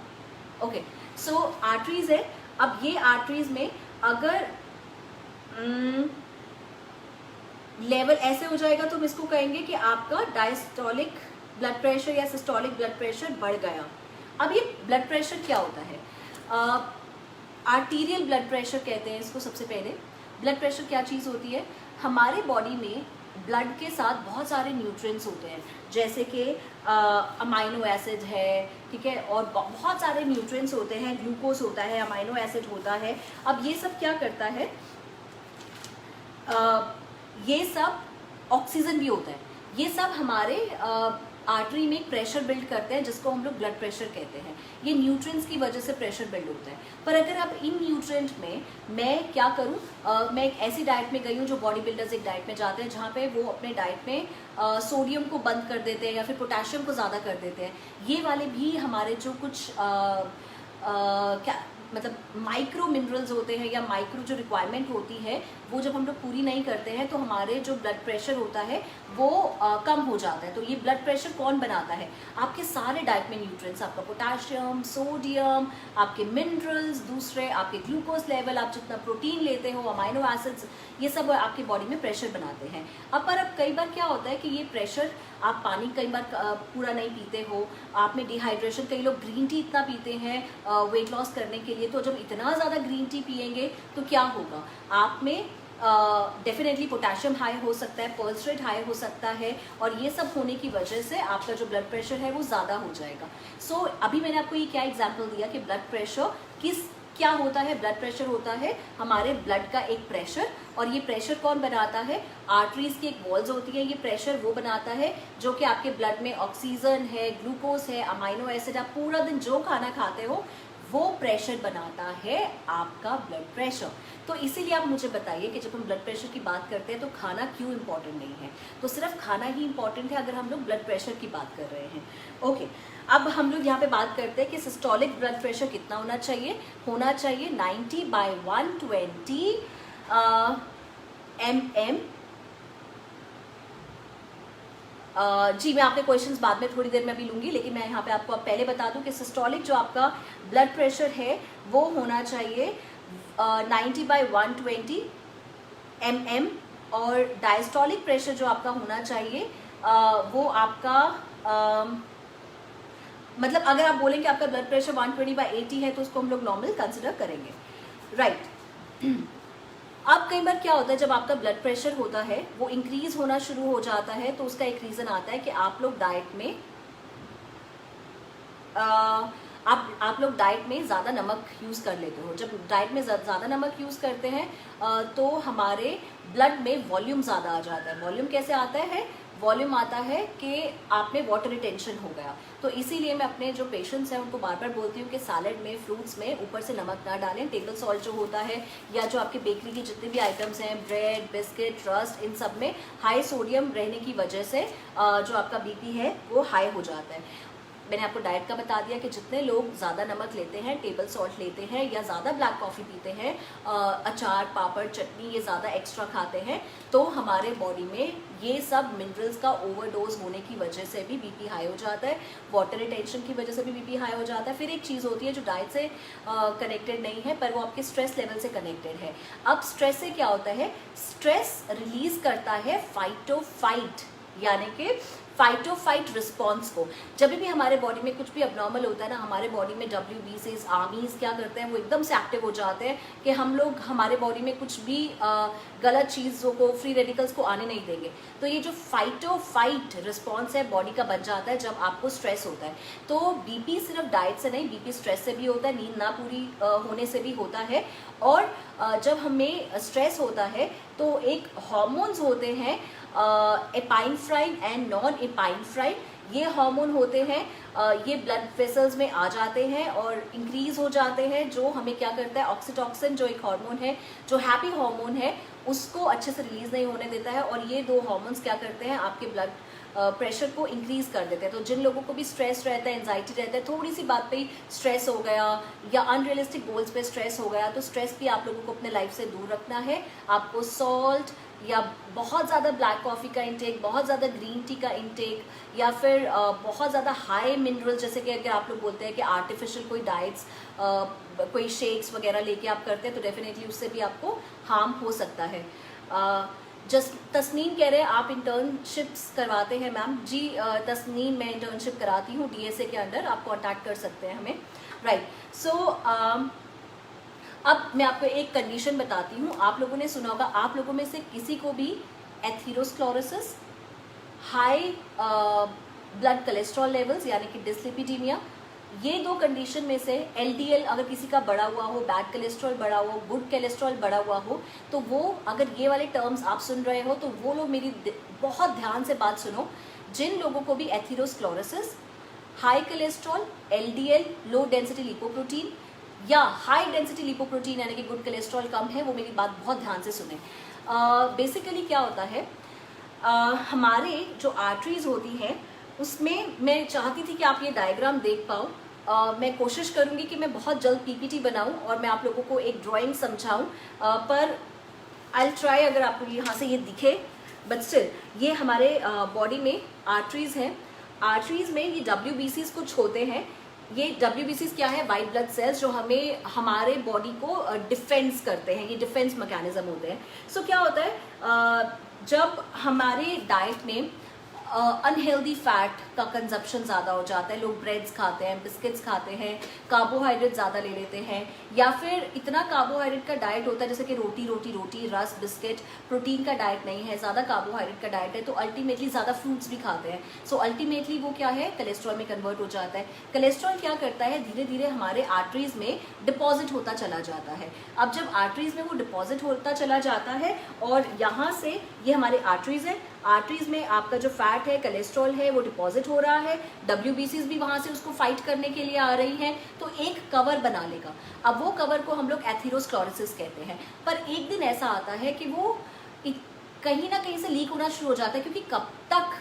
Speaker 1: ओके। सो आर्टरीज है। अब ये आर्टरीज में अगर लेवल ऐसे हो जाएगा तो हम इसको कहेंगे कि आपका डायस्टोलिक ब्लड प्रेशर या सिस्टोलिक ब्लड प्रेशर बढ़ गया। अब ये ब्लड प्रेशर क्या होता है, आर्टीरियल ब्लड प्रेशर कहते हैं इसको। सबसे पहले ब्लड प्रेशर क्या चीज़ होती है, हमारे बॉडी में ब्लड के साथ बहुत सारे न्यूट्रिएंट्स होते हैं, जैसे कि अमाइनो एसिड है, ठीक है, और बहुत सारे न्यूट्रिएंट्स होते हैं, ग्लूकोज होता है, अमाइनो एसिड होता है। अब ये सब क्या करता है, ये सब ऑक्सीजन भी होता है, ये सब हमारे आर्टरी में प्रेशर बिल्ड करते हैं, जिसको हम लोग ब्लड प्रेशर कहते हैं। ये न्यूट्रिएंट्स की वजह से प्रेशर बिल्ड होता है। पर अगर अब इन न्यूट्रिएंट में मैं क्या करूं, मैं एक ऐसी डाइट में गई हूं, जो बॉडी बिल्डर्स एक डाइट में जाते हैं जहां पे वो अपने डाइट में सोडियम को बंद कर देते हैं या फिर पोटेशियम को ज़्यादा कर देते हैं। ये वाले भी हमारे जो कुछ क्या मतलब माइक्रो मिनरल्स होते हैं या माइक्रो जो रिक्वायरमेंट होती है, वो जब हम लोग पूरी नहीं करते हैं तो हमारे जो ब्लड प्रेशर होता है वो कम हो जाता है। तो ये ब्लड प्रेशर कौन बनाता है, आपके सारे डाइट में न्यूट्रिएंट्स, आपका पोटेशियम, सोडियम, आपके मिनरल्स, दूसरे आपके ग्लूकोज लेवल, आप जितना प्रोटीन लेते हो, अमाइनो एसिड्स, ये सब आपकी बॉडी में प्रेशर बनाते हैं। अब कई बार क्या होता है कि ये प्रेशर, आप पानी कई बार पूरा नहीं पीते हो, आप में डिहाइड्रेशन, कई लोग ग्रीन टी इतना पीते हैं वेट लॉस करने के लिए, तो जब इतना ज़्यादा ग्रीन टी पियेंगे तो क्या होगा, आप में डेफिनेटली पोटेशियम हाई हो सकता है, पल्स रेट हाई हो सकता है, और ये सब होने की वजह से आपका जो ब्लड प्रेशर है वो ज़्यादा हो जाएगा। सो अभी मैंने आपको ये क्या एग्जांपल दिया कि ब्लड प्रेशर क्या होता है। ब्लड प्रेशर होता है हमारे ब्लड का एक प्रेशर, और ये प्रेशर कौन बनाता है, आर्टरीज की एक वॉल्स होती है, ये प्रेशर वो बनाता है जो कि आपके ब्लड में ऑक्सीजन है, ग्लूकोज है, अमाइनो एसिड, आप पूरा दिन जो खाना खाते हो वो प्रेशर बनाता है आपका ब्लड प्रेशर। तो इसीलिए आप मुझे बताइए कि जब हम ब्लड प्रेशर की बात करते हैं तो खाना क्यों इंपॉर्टेंट नहीं है। तो सिर्फ खाना ही इंपॉर्टेंट है अगर हम लोग ब्लड प्रेशर की बात कर रहे हैं। ओके, अब हम लोग यहाँ पे बात करते हैं कि सिस्टोलिक ब्लड प्रेशर कितना होना चाहिए। 90/120 mm। जी मैं आपके क्वेश्चंस बाद में थोड़ी देर में भी लूँगी, लेकिन मैं यहाँ पे आपको अब पहले बता दूँ कि सिस्टोलिक जो आपका ब्लड प्रेशर है वो होना चाहिए 90/120 mm, और डायस्टोलिक प्रेशर जो आपका होना चाहिए वो आपका मतलब अगर आप बोलेंगे आपका ब्लड प्रेशर 120/80 है तो उसको हम लोग नॉर्मल कंसिडर करेंगे, राइट। अब कई बार क्या होता है, जब आपका ब्लड प्रेशर होता है वो इंक्रीज होना शुरू हो जाता है, तो उसका एक रीज़न आता है कि आप लोग डाइट में आप लोग डाइट में ज़्यादा नमक यूज़ कर लेते हो। जब डाइट में ज़्यादा नमक यूज़ करते हैं तो हमारे ब्लड में वॉल्यूम ज़्यादा आ जाता है। वॉल्यूम कैसे आता है, वॉल्यूम आता है कि आप में वाटर रिटेंशन हो गया। तो इसीलिए मैं अपने जो पेशेंट्स हैं उनको बार बार बोलती हूँ कि सैलेड में, फ्रूट्स में ऊपर से नमक ना डालें। टेबल सॉल्ट जो होता है या जो आपके बेकरी की जितने भी आइटम्स हैं, ब्रेड, बिस्किट, रस्क, इन सब में हाई सोडियम रहने की वजह से जो आपका बीपी है वो हाई हो जाता है। मैंने आपको डाइट का बता दिया कि जितने लोग ज़्यादा नमक लेते हैं, टेबल सॉल्ट लेते हैं या ज़्यादा ब्लैक कॉफ़ी पीते हैं, अचार, पापड़, चटनी ये ज़्यादा एक्स्ट्रा खाते हैं, तो हमारे बॉडी में ये सब मिनरल्स का ओवरडोज होने की वजह से भी बीपी हाई हो जाता है, वाटर रिटेंशन की वजह से भी बीपी हाई हो जाता है। फिर एक चीज़ होती है जो डाइट से कनेक्टेड नहीं है पर वो आपके स्ट्रेस लेवल से कनेक्टेड है। अब स्ट्रेस से क्या होता है, स्ट्रेस रिलीज करता है फाइट और फाइट, यानी कि फाइट और फाइट रिस्पॉन्स को। जब भी हमारे बॉडी में कुछ भी अबनॉर्मल होता है ना, हमारे बॉडी में WBCs, आर्मीज क्या करते हैं, वो एकदम से एक्टिव हो जाते हैं कि हम लोग हमारे बॉडी में कुछ भी गलत चीज़ों को, फ्री रेडिकल्स को आने नहीं देंगे। तो ये जो फाइट और फाइट रिस्पॉन्स है बॉडी का बन जाता है जब आपको स्ट्रेस होता है। तो बीपी सिर्फ डाइट से नहीं, बीपी स्ट्रेस से भी होता है, नींद ना पूरी होने से भी होता है। और जब हमें स्ट्रेस होता है तो एक हार्मोन्स होते हैं एपाइनफ्राइन एंड नॉन एपाइनफ्राइन, ये हार्मोन होते हैं, ये ब्लड वेसल्स में आ जाते हैं और इंक्रीज हो जाते हैं, जो हमें क्या करता है, ऑक्सीटोसिन जो एक हार्मोन है, जो हैप्पी हार्मोन है, उसको अच्छे से रिलीज नहीं होने देता है। और ये दो हार्मोन्स क्या करते हैं, आपके ब्लड प्रेशर को इंक्रीज कर देते हैं। तो जिन लोगों को भी स्ट्रेस रहता है, एंजाइटी रहता है, थोड़ी सी बात पे ही स्ट्रेस हो गया या अनरियलिस्टिक गोल्स पे स्ट्रेस हो गया, तो स्ट्रेस भी आप लोगों को अपने लाइफ से दूर रखना है। आपको सॉल्ट या बहुत ज़्यादा ब्लैक कॉफ़ी का इंटेक, बहुत ज़्यादा ग्रीन टी का इंटेक, या फिर बहुत ज़्यादा हाई मिनरल, जैसे कि अगर आप लोग बोलते हैं कि आर्टिफिशियल कोई डाइट्स, कोई शेक्स वगैरह लेके आप करते हैं, तो डेफिनेटली उससे भी आपको हार्म हो सकता है। जस्ट तस्नीम कह रहे हैं आप इंटर्नशिप्स करवाते हैं मैम। जी तस्नीम, मैं इंटर्नशिप कराती हूँ DSA के अंडर, आप कांटेक्ट कर सकते हैं हमें, राइट। सो अब मैं आपको एक कंडीशन बताती हूँ। आप लोगों ने सुना होगा, आप लोगों में से किसी को भी atherosclerosis, high blood cholesterol levels यानी कि डिस्लिपिडीमिया, ये दो कंडीशन में से LDL अगर किसी का बढ़ा हुआ हो, बैड कोलेस्ट्रॉल बढ़ा हुआ हो, गुड कोलेस्ट्रॉल बढ़ा हुआ हो, तो वो अगर ये वाले टर्म्स आप सुन रहे हो तो वो लोग मेरी बहुत ध्यान से बात सुनो। जिन लोगों को भी atherosclerosis, high cholesterol, LDL, low density lipoprotein या हाई डेंसिटी लिपोप्रोटीन यानी कि गुड कोलेस्ट्रॉल कम है, वो मेरी बात बहुत ध्यान से सुने। बेसिकली क्या होता है, हमारे जो आर्टरीज होती हैं उसमें, मैं चाहती थी कि आप ये डायग्राम देख पाओ। मैं कोशिश करूंगी कि मैं बहुत जल्द PPT बनाऊं और मैं आप लोगों को एक ड्राइंग समझाऊं, पर आई विल ट्राई अगर आपको यहाँ से ये दिखे, बट स्टिल ये हमारे बॉडी में आर्टरीज हैं। आर्टरीज में ये WBCs कुछ होते हैं। ये WBCs क्या है, वाइट ब्लड सेल्स, जो हमें हमारे बॉडी को डिफेंस करते हैं, ये डिफेंस मैकेनिज्म होते हैं। सो क्या होता है, जब हमारे डाइट में अनहेल्दी फैट का कंजप्शन ज़्यादा हो जाता है, लोग ब्रेड्स खाते हैं, बिस्किट्स खाते हैं, कार्बोहाइड्रेट ज़्यादा ले लेते हैं, या फिर इतना कार्बोहाइड्रेट का डाइट होता है जैसे कि रोटी रोटी रोटी, रस, बिस्किट, प्रोटीन का डाइट नहीं है, ज़्यादा कार्बोहाइड्रेट का डाइट है, तो अल्टीमेटली ज़्यादा फ्रूट्स भी खाते हैं। सो अल्टीमेटली वो क्या है, कोलेस्ट्रॉल में कन्वर्ट हो जाता है। कोलेस्ट्रॉल क्या करता है, धीरे धीरे हमारे आर्टरीज में डिपॉजिट होता चला जाता है। अब जब आर्टरीज में वो डिपॉजिट होता चला जाता है और यहाँ से ये हमारे आर्टरीज है, आर्टरीज में आपका जो फैट है, कोलेस्ट्रॉल है, वो डिपॉजिट हो रहा है, WBCs भी वहां से उसको फाइट करने के लिए आ रही हैं, तो एक कवर बना लेगा। अब वो कवर को हम लोग एथेरोस्क्लेरोसिस कहते हैं। पर एक दिन ऐसा आता है कि वो कहीं ना कहीं से लीक होना शुरू हो जाता है, क्योंकि कब तक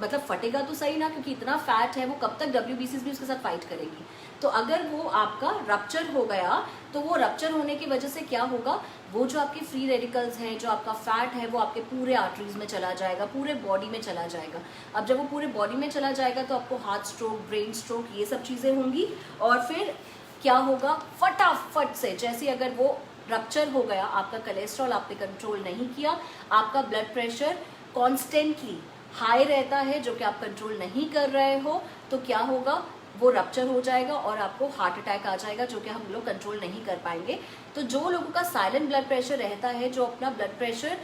Speaker 1: मतलब फटेगा तो सही ना, क्योंकि इतना फैट है, वो कब तक WBCs भी उसके साथ फाइट करेगी। तो अगर वो आपका रप्चर हो गया, तो वो रप्चर होने की वजह से क्या होगा, वो जो आपके फ्री रेडिकल्स हैं, जो आपका फैट है, वो आपके पूरे आर्टरीज में चला जाएगा, पूरे बॉडी में चला जाएगा। अब जब वो पूरे बॉडी में चला जाएगा तो आपको हार्ट स्ट्रोक, ब्रेन स्ट्रोक, ये सब चीज़ें होंगी। और फिर क्या होगा, फटाफट से, जैसे अगर वो रप्चर हो गया, आपका कोलेस्ट्रॉल आपने कंट्रोल नहीं किया, आपका ब्लड प्रेशर कॉन्स्टेंटली हाई रहता है जो कि आप कंट्रोल नहीं कर रहे हो, तो क्या होगा, वो रप्चर हो जाएगा और आपको हार्ट अटैक आ जाएगा, जो कि हम लोग कंट्रोल नहीं कर पाएंगे। तो जो लोगों का साइलेंट ब्लड प्रेशर रहता है, जो अपना ब्लड प्रेशर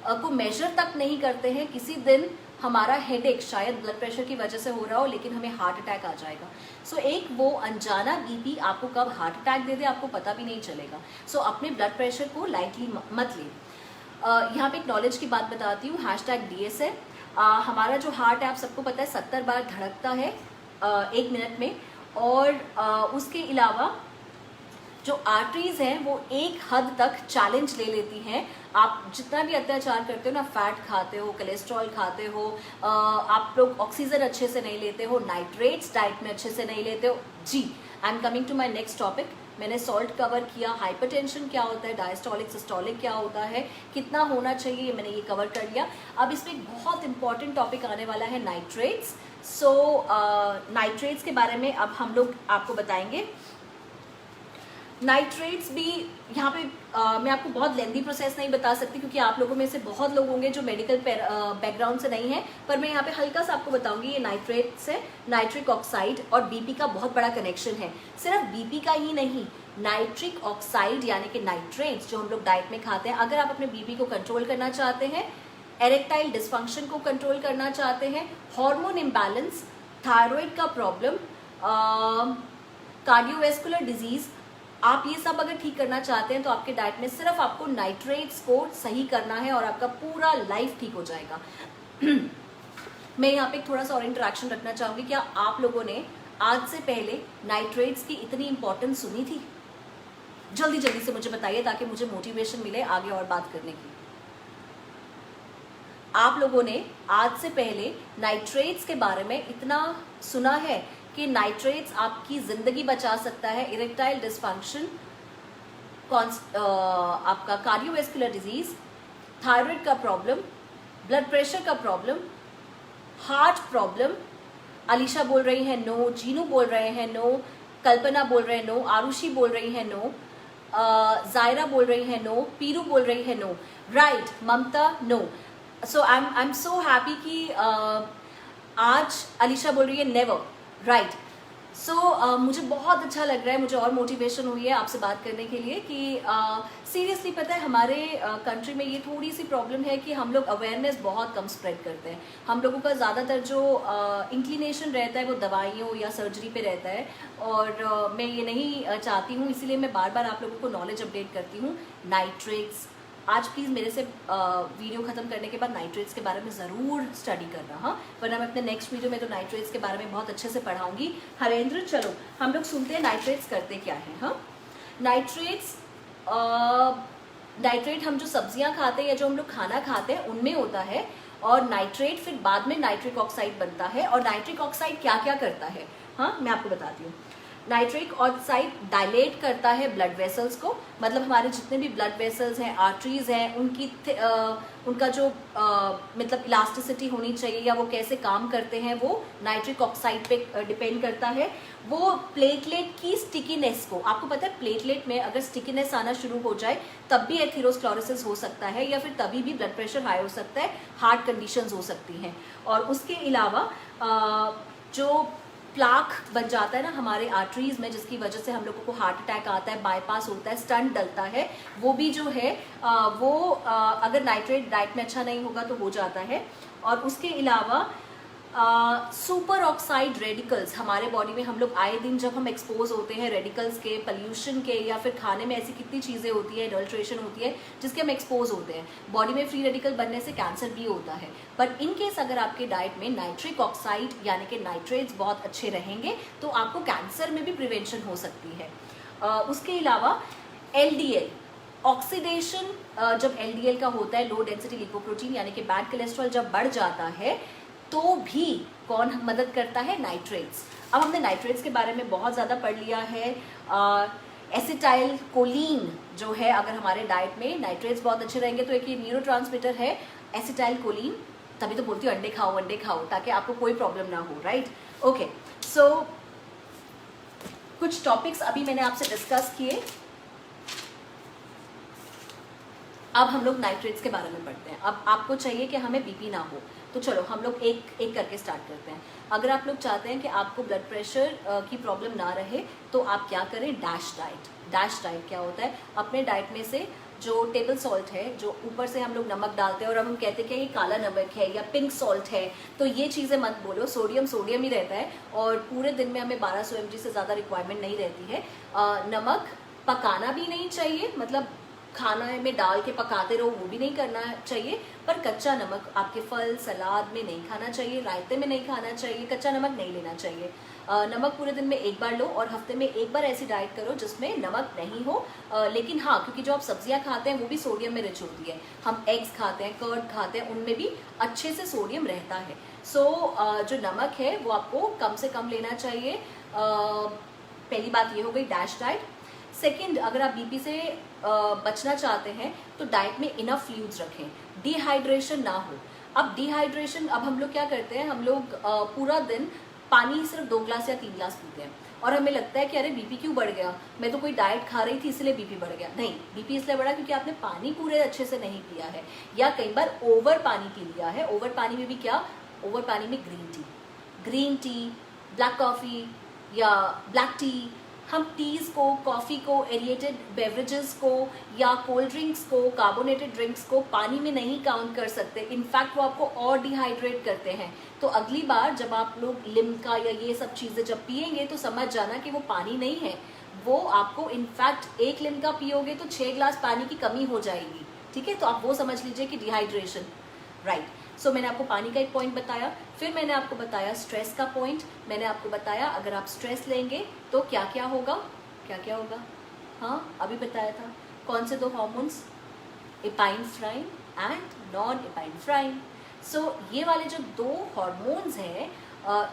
Speaker 1: को मेजर तक नहीं करते हैं, किसी दिन हमारा हेडेक शायद ब्लड प्रेशर की वजह से हो रहा हो, लेकिन हमें हार्ट अटैक आ जाएगा। सो एक वो अनजाना बीपी आपको कब हार्ट अटैक दे दे आपको पता भी नहीं चलेगा। सो अपने ब्लड प्रेशर को लाइटली मत ले। यहाँ पे एक नॉलेज की बात बताती हूँ, #DS है। हमारा जो हार्ट है आप सबको पता है 70 बार धड़कता है 1 मिनट में, और उसके अलावा जो आर्टरीज हैं वो एक हद तक चैलेंज ले लेती हैं। आप जितना भी अत्याचार करते हो ना, फैट खाते हो, कोलेस्ट्रॉल खाते हो, आप लोग ऑक्सीजन अच्छे से नहीं लेते हो, नाइट्रेट्स डाइट में अच्छे से नहीं लेते हो। जी, I am coming to my next topic. मैंने सॉल्ट कवर किया, हाइपरटेंशन क्या होता है, डायस्टोलिक सिस्टोलिक क्या होता है, कितना होना चाहिए, मैंने ये कवर कर लिया। अब इसमें एक बहुत इंपॉर्टेंट टॉपिक आने वाला है, नाइट्रेट्स। सो नाइट्रेट्स के बारे में अब हम लोग आपको बताएंगे। नाइट्रेट्स भी यहाँ पे मैं आपको बहुत लेंदी प्रोसेस नहीं बता सकती, क्योंकि आप लोगों में से बहुत लोग होंगे जो मेडिकल बैकग्राउंड से नहीं है, पर मैं यहाँ पे हल्का सा आपको बताऊंगी। ये नाइट्रेट्स है, नाइट्रिक ऑक्साइड और बीपी का बहुत बड़ा कनेक्शन है। सिर्फ बीपी का ही नहीं, नाइट्रिक ऑक्साइड यानी कि नाइट्रेट्स जो हम लोग डाइट में खाते हैं, अगर आप अपने बीपी को कंट्रोल करना चाहते हैं, एरेक्टाइल डिस्फंक्शन को कंट्रोल करना चाहते हैं, हार्मोन इम्बैलेंस, थायराइड का प्रॉब्लम, कार्डियोवैस्कुलर डिजीज, आप ये सब अगर ठीक करना चाहते हैं तो आपके डाइट में सिर्फ आपको नाइट्रेट्स को सही करना है और आपका पूरा लाइफ ठीक हो जाएगा। मैं यहाँ पे थोड़ा सा और इंटरेक्शन रखना चाहूंगी। क्या आप लोगों ने आज से पहले नाइट्रेट्स की इतनी इंपॉर्टेंस सुनी थी? जल्दी जल्दी से मुझे बताइए ताकि मुझे मोटिवेशन मिले आगे और बात करने की। आप लोगों ने आज से पहले नाइट्रेट्स के बारे में इतना सुना है कि नाइट्रेट्स आपकी जिंदगी बचा सकता है, इरेक्टाइल डिस्फंक्शन, आपका कार्डियोवैस्कुलर डिजीज, थायराइड का प्रॉब्लम, ब्लड प्रेशर का प्रॉब्लम, हार्ट प्रॉब्लम। अलीशा बोल रही है नो, जीनू बोल रहे हैं नो, कल्पना बोल रहे हैं नो, आरुषि बोल रही है नो, जायरा बोल रही है नो, पीरू बोल रही है no, right, Mamta no. So I am so happy कि आज अलीशा बोल रही है नेवर, राइट। सो मुझे बहुत अच्छा लग रहा है, मुझे और मोटिवेशन हुई है आपसे बात करने के लिए कि सीरियसली पता है हमारे कंट्री में ये थोड़ी सी प्रॉब्लम है कि हम लोग अवेयरनेस बहुत कम स्प्रेड करते हैं। हम लोगों का ज़्यादातर जो इंक्लिनेशन रहता है वो दवाइयों या सर्जरी पे रहता है, और मैं ये नहीं चाहती हूँ, इसीलिए मैं बार बार आप लोगों को नॉलेज अपडेट करती हूँ। नाइट्रेट्स, आज प्लीज़ मेरे से वीडियो ख़त्म करने के बाद नाइट्रेट्स के बारे में ज़रूर स्टडी करना, हाँ, वरना मैं अपने नेक्स्ट वीडियो में तो नाइट्रेट्स के बारे में बहुत अच्छे से पढ़ाऊंगी। हरेंद्र, चलो हम लोग सुनते हैं नाइट्रेट्स करते क्या है। हाँ, नाइट्रेट्स, नाइट्रेट हम जो सब्जियां खाते हैं या जो हम लोग खाना खाते हैं उनमें होता है, और नाइट्रेट फिर बाद में नाइट्रिक ऑक्साइड बनता है। और नाइट्रिक ऑक्साइड क्या क्या करता है, हाँ मैं आपको बताती हूँ। नाइट्रिक ऑक्साइड डायलेट करता है ब्लड वेसल्स को, मतलब हमारे जितने भी ब्लड वेसल्स हैं, आर्टरीज हैं, उनका जो मतलब इलास्टिसिटी होनी चाहिए या वो कैसे काम करते हैं वो नाइट्रिक ऑक्साइड पे डिपेंड करता है। वो प्लेटलेट की स्टिकीनेस को, आपको पता है प्लेटलेट में अगर स्टिकीनेस आना शुरू हो जाए तब भी एथेरोस्क्लेरोसिस हो सकता है, या फिर तभी भी ब्लड प्रेशर हाई हो सकता है, हार्ट कंडीशंस हो सकती हैं। और उसके अलावा जो प्लाक बन जाता है ना हमारे आर्टरीज में, जिसकी वजह से हम लोगों को हार्ट अटैक आता है, बाईपास होता है, स्टंट डलता है, वो भी जो है अगर नाइट्रेट डाइट में अच्छा नहीं होगा तो हो जाता है। और उसके अलावा सुपर ऑक्साइड रेडिकल्स हमारे बॉडी में, हम लोग आए दिन जब हम एक्सपोज होते हैं रेडिकल्स के, पॉल्यूशन के, या फिर खाने में ऐसी कितनी चीज़ें होती है, एडल्ट्रेशन होती है जिसके हम एक्सपोज होते हैं, बॉडी में फ्री रेडिकल बनने से कैंसर भी होता है। बट इन केस अगर आपके डाइट में नाइट्रिक ऑक्साइड यानी कि नाइट्रेट्स बहुत अच्छे रहेंगे तो आपको कैंसर में भी प्रिवेंशन हो सकती है। उसके अलावा LDL ऑक्सीडेशन, जब LDL का होता है, लो डेंसिटी लिपोप्रोटीन यानी कि बैड कोलेस्ट्रॉल जब बढ़ जाता है तो भी कौन मदद करता है, नाइट्रेट्स। अब हमने नाइट्रेट्स के बारे में बहुत ज़्यादा पढ़ लिया है। एसिटाइल कोलिन जो है, अगर हमारे डाइट में नाइट्रेट्स बहुत अच्छे रहेंगे तो एक ये न्यूरोट्रांसमीटर है एसिटाइल कोलिन, तभी तो बोलती हूँ अंडे खाओ ताकि आपको कोई प्रॉब्लम ना हो, राइट। ओके, सो कुछ टॉपिक्स अभी मैंने आपसे डिस्कस किए, अब हम लोग नाइट्रेट्स के बारे में पढ़ते हैं। अब आपको चाहिए कि हमें बीपी ना हो, तो चलो हम लोग एक एक करके स्टार्ट करते हैं। अगर आप लोग चाहते हैं कि आपको ब्लड प्रेशर की प्रॉब्लम ना रहे तो आप क्या करें, डैश डाइट। डैश डाइट क्या होता है, अपने डाइट में से जो टेबल सॉल्ट है, जो ऊपर से हम लोग नमक डालते हैं और हम कहते हैं कि ये काला नमक है या पिंक सॉल्ट है, तो ये चीज़ें मत बोलो। सोडियम ही रहता है और पूरे दिन में हमें 1200 mg से ज़्यादा रिक्वायरमेंट नहीं रहती है। नमक पकाना भी नहीं चाहिए, मतलब खाना में डाल के पकाते रहो, वो भी नहीं करना चाहिए। पर कच्चा नमक आपके फल सलाद में नहीं खाना चाहिए, रायते में नहीं खाना चाहिए, कच्चा नमक नहीं लेना चाहिए। नमक पूरे दिन में एक बार लो और हफ्ते में एक बार ऐसी डाइट करो जिसमें नमक नहीं हो। लेकिन हाँ, क्योंकि जो आप सब्जियां खाते हैं वो भी सोडियम में रिच होती है। हम एग्स खाते हैं, कर्ड खाते हैं, उनमें भी अच्छे से सोडियम रहता है। सो जो नमक है वो आपको कम से कम लेना चाहिए। पहली बात ये हो गई डैश डाइट। सेकंड, अगर आप बीपी से बचना चाहते हैं तो डाइट में इनफ फ्लूइड्स रखें, डिहाइड्रेशन ना हो। अब डिहाइड्रेशन, अब हम लोग क्या करते हैं, हम लोग पूरा दिन पानी सिर्फ 2 ग्लास या 3 ग्लास पीते हैं और हमें लगता है कि अरे बीपी क्यों बढ़ गया, मैं तो कोई डाइट खा रही थी इसलिए बीपी बढ़ गया। नहीं, बीपी इसलिए बढ़ा क्योंकि आपने पानी पूरे अच्छे से नहीं पिया है, या कई बार ओवर पानी पी लिया है। ओवर पानी में भी क्या, ओवर पानी में ग्रीन टी, ब्लैक कॉफ़ी या ब्लैक टी, हम टीज़ को, कॉफ़ी को, एरिएटेड बेवरेजेस को या कोल्ड ड्रिंक्स को, कार्बोनेटेड ड्रिंक्स को पानी में नहीं काउंट कर सकते। इनफैक्ट वो आपको और डिहाइड्रेट करते हैं। तो अगली बार जब आप लोग लिम्का या ये सब चीज़ें जब पिएंगे तो समझ जाना कि वो पानी नहीं है, वो आपको इनफैक्ट 1 लिम्का पियोगे तो 6 ग्लास पानी की कमी हो जाएगी। ठीक है, तो आप वो समझ लीजिए कि डिहाइड्रेशन, राइट। सो मैंने आपको पानी का एक पॉइंट बताया, फिर मैंने आपको बताया स्ट्रेस का पॉइंट। मैंने आपको बताया अगर आप स्ट्रेस लेंगे तो क्या क्या होगा, क्या क्या होगा। हाँ, अभी बताया था कौन से 2 हार्मोन्स, एपाइनेफ्राइन एंड नॉन एपाइनेफ्राइन। सो ये वाले जो 2 हार्मोन्स हैं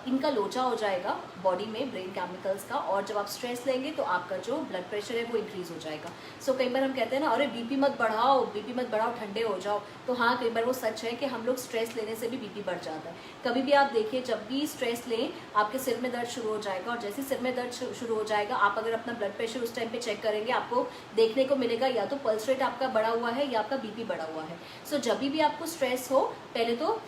Speaker 1: इनका लोचा हो जाएगा बॉडी में, ब्रेन केमिकल्स का, और जब आप स्ट्रेस लेंगे तो आपका जो ब्लड प्रेशर है वो इंक्रीज हो जाएगा। सो कई बार हम कहते हैं ना, अरे बीपी मत बढ़ाओ, बीपी मत बढ़ाओ, ठंडे हो जाओ। तो हाँ, कई बार वो सच है कि हम लोग स्ट्रेस लेने से भी बीपी बढ़ जाता है। कभी भी आप देखिए, जब भी स्ट्रेस लें आपके सिर में दर्द शुरू हो जाएगा, और जैसे सिर में दर्द शुरू हो जाएगा, आप अगर अपना ब्लड प्रेशर उस टाइम पे चेक करेंगे आपको देखने को मिलेगा या तो पल्स रेट आपका बढ़ा हुआ है या आपका बीपी बढ़ा हुआ है। सो जब भी आपको स्ट्रेस हो, पहले तो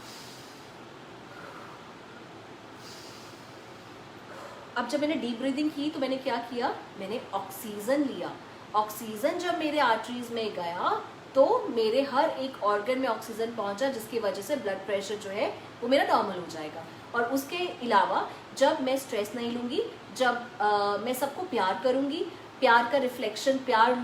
Speaker 1: अब जब मैंने डीप ब्रीदिंग की तो मैंने क्या किया, मैंने ऑक्सीजन लिया। ऑक्सीजन जब मेरे आर्टरीज में गया तो मेरे हर एक ऑर्गन में ऑक्सीजन पहुंचा, जिसकी वजह से ब्लड प्रेशर जो है वो मेरा नॉर्मल हो जाएगा। और उसके अलावा जब मैं स्ट्रेस नहीं लूँगी, जब मैं सबको प्यार करूँगी, प्यार का रिफ्लेक्शन, प्यार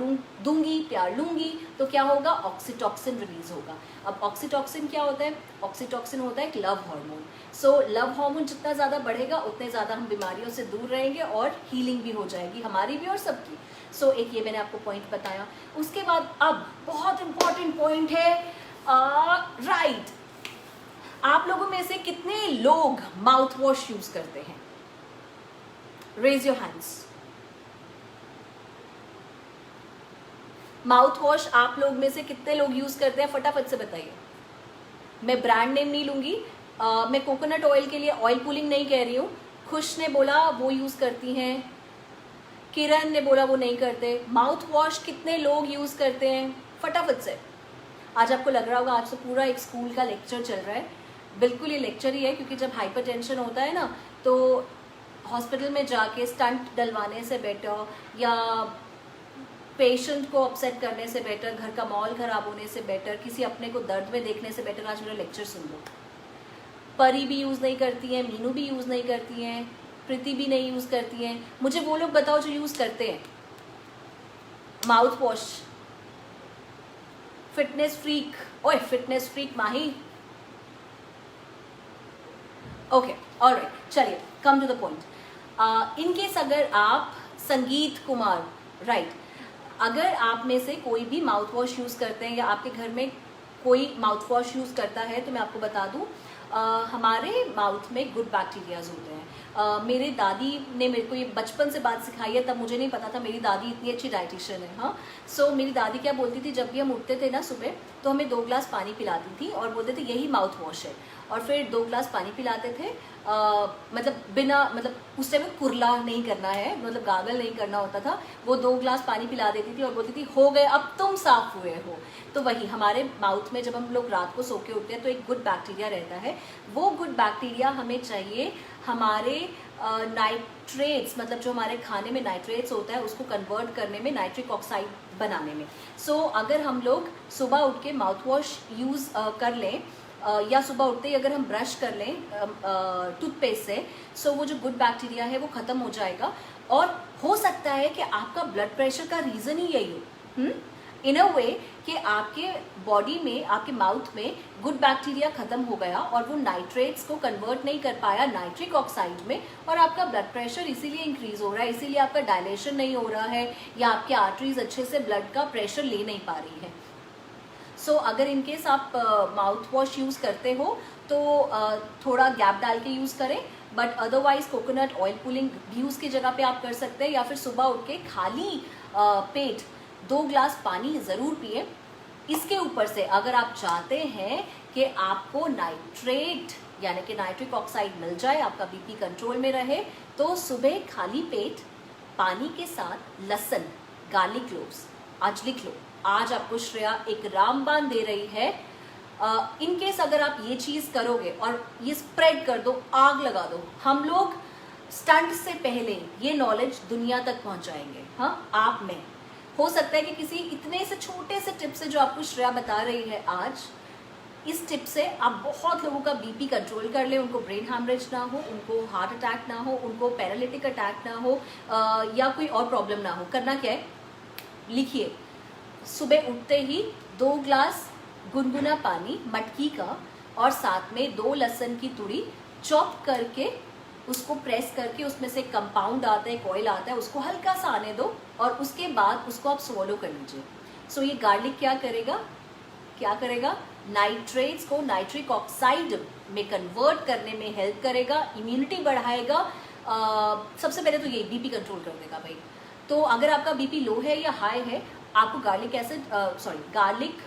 Speaker 1: दूंगी, प्यार लूँगी, तो क्या होगा, ऑक्सीटॉक्सिन रिलीज होगा। अब ऑक्सीटॉक्सिन क्या होता है, ऑक्सीटॉक्सिन होता है एक love hormone. So love hormone जितना ज़्यादा बढ़ेगा उतने ज़्यादा हम बीमारियों से दूर रहेंगे और हीलिंग भी हो जाएगी हमारी भी और सबकी। सो एक ये मैंने आपको पॉइंट बताया। उसके बाद अब बहुत इंपॉर्टेंट पॉइंट है, राइट, आप लोगों में से कितने लोग माउथ वॉश यूज करते हैं? Raise your hands. Mouthwash आप लोग में से कितने लोग यूज करते हैं, फटाफट से बताइए। मैं ब्रांड नेम नहीं लूंगी, मैं कोकोनट ऑयल के लिए ऑयल पुलिंग नहीं कह रही हूँ। खुश ने बोला वो यूज करती हैं, किरण ने बोला वो नहीं करते। माउथ वॉश कितने लोग यूज करते हैं, फटाफट से। आज आपको लग रहा होगा आज तो पूरा एक स्कूल का लेक्चर चल रहा है। बिल्कुल ये लेक्चर ही है, क्योंकि जब हाइपरटेंशन होता है ना तो हॉस्पिटल में जाके स्टंट डलवाने से बेटर या पेशेंट को अपसेट करने से बेटर, घर का माहौल खराब होने से बेटर, किसी अपने को दर्द में देखने से बेटर आज मेरा लेक्चर सुन लो। परी भी यूज़ नहीं करती हैं, मीनू भी यूज़ नहीं करती हैं, प्रीति भी नहीं यूज़ करती हैं। मुझे वो लोग बताओ जो यूज़ करते हैं माउथ वॉश। फिटनेस फ्रीक, ओए fitness freak Mahi. Okay, alright, चलिए come to the point. In case अगर आप संगीत कुमार, राइट, अगर आप में से कोई भी माउथ वॉश यूज़ करते हैं या आपके घर में कोई माउथ वॉश यूज़ करता है तो मैं आपको बता दूं, हमारे माउथ में गुड बैक्टीरियाज होते हैं। मेरे दादी ने मेरे को ये बचपन से बात सिखाई है, तब मुझे नहीं पता था मेरी दादी इतनी अच्छी डाइटिशियन है। हाँ, सो मेरी दादी क्या बोलती थी, जब भी हम उठते थे ना सुबह तो हमें 2 ग्लास पानी पिलाती थी और बोलते थे यही माउथ वॉश है, और फिर 2 ग्लास पानी पिलाते थे। मतलब बिना, मतलब उस टाइम में कुरला नहीं करना है, मतलब गागल नहीं करना होता था। वो 2 ग्लास पानी पिला देती थी और बोलती थी हो गए, अब तुम साफ हुए हो। तो वही हमारे माउथ में जब हम लोग रात को सो के उठते हैं तो एक गुड बैक्टीरिया रहता है। वो गुड बैक्टीरिया हमें चाहिए हमारे नाइट्रेट्स, मतलब जो हमारे खाने में नाइट्रेट्स होता है उसको कन्वर्ट करने में, नाइट्रिक ऑक्साइड बनाने में। सो अगर हम लोग सुबह उठ के माउथ वॉश यूज़ कर लें या सुबह उठते ही अगर हम ब्रश कर लें टूथपेस्ट से, सो वो जो गुड बैक्टीरिया है वो ख़त्म हो जाएगा। और हो सकता है कि आपका ब्लड प्रेशर का रीज़न ही यही हो। इन अ वे कि आपके बॉडी में, आपके माउथ में गुड बैक्टीरिया खत्म हो गया और वो नाइट्रेट्स को कन्वर्ट नहीं कर पाया नाइट्रिक ऑक्साइड में, और आपका ब्लड प्रेशर इसीलिए इंक्रीज हो रहा है, इसीलिए आपका डायलेशन नहीं हो रहा है, या आपके आर्टरीज अच्छे से ब्लड का प्रेशर ले नहीं पा रही है। सो अगर इनकेस आप माउथ वॉश यूज़ करते हो तो थोड़ा गैप डाल के यूज़ करें, but otherwise coconut oil pulling भी उसकी जगह पे आप कर सकते हैं, या फिर सुबह उठ के खाली पेट 2 ग्लास पानी ज़रूर पिए। इसके ऊपर से अगर आप चाहते हैं कि आपको नाइट्रेट यानी कि नाइट्रिक ऑक्साइड मिल जाए, आपका बीपी कंट्रोल में रहे, तो सुबह खाली पेट पानी के साथ लहसुन, गार्लिक क्लोव्स, आज लिख लो, आज आपको श्रेया एक रामबाण दे रही है। इन केस अगर आप ये चीज़ करोगे और ये स्प्रेड कर दो, आग लगा दो, हम लोग स्टंट से पहले ये नॉलेज दुनिया तक पहुंचाएंगे। हाँ, आप में हो सकता है कि किसी इतने से छोटे से टिप से जो आपको श्रेया बता रही है आज, इस टिप से आप बहुत लोगों का बीपी कंट्रोल कर ले, उनको ब्रेन हैमरेज ना हो, उनको हार्ट अटैक ना हो, उनको पैरालिटिक अटैक ना हो, या कोई और प्रॉब्लम ना हो। करना क्या है, लिखिए, सुबह उठते ही 2 ग्लास गुनगुना पानी मटकी का, और साथ में 2 लहसुन की तुड़ी चॉप करके उसको प्रेस करके उसमें से कंपाउंड आता है, ऑयल आता है, उसको हल्का सा आने दो और उसके बाद उसको आप स्वॉलो कर लीजिए। सो ये गार्लिक क्या करेगा, नाइट्रेट्स को नाइट्रिक ऑक्साइड में कन्वर्ट करने में हेल्प करेगा, इम्यूनिटी बढ़ाएगा। सबसे पहले तो ये बीपी कंट्रोल कर देगा भाई। तो अगर आपका बीपी लो है या हाई है, आपको गार्लिक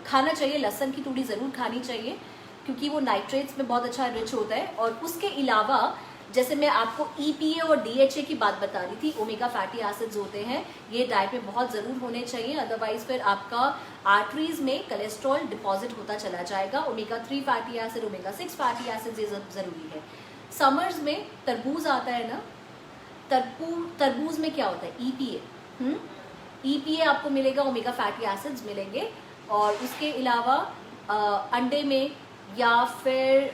Speaker 1: खाना चाहिए, लहसुन की तुड़ी ज़रूर खानी चाहिए, क्योंकि वो नाइट्रेट्स में बहुत अच्छा रिच होता है। और उसके अलावा जैसे मैं आपको EPA और DHA की बात बता रही थी, ओमेगा फैटी एसिड्स होते हैं, ये डाइट में बहुत ज़रूर होने चाहिए, अदरवाइज फिर आपका आर्टरीज में कोलेस्ट्रॉल डिपॉजिट होता चला जाएगा। Omega 3 fatty acid, omega 6 fatty acids ये ज़रूरी है। समर्स में तरबूज आता है ना, तरबूज में क्या होता है, EPA। EPA आपको मिलेगा, ओमेगा फैटी एसिड्स मिलेंगे, और उसके अलावा अंडे में या फिर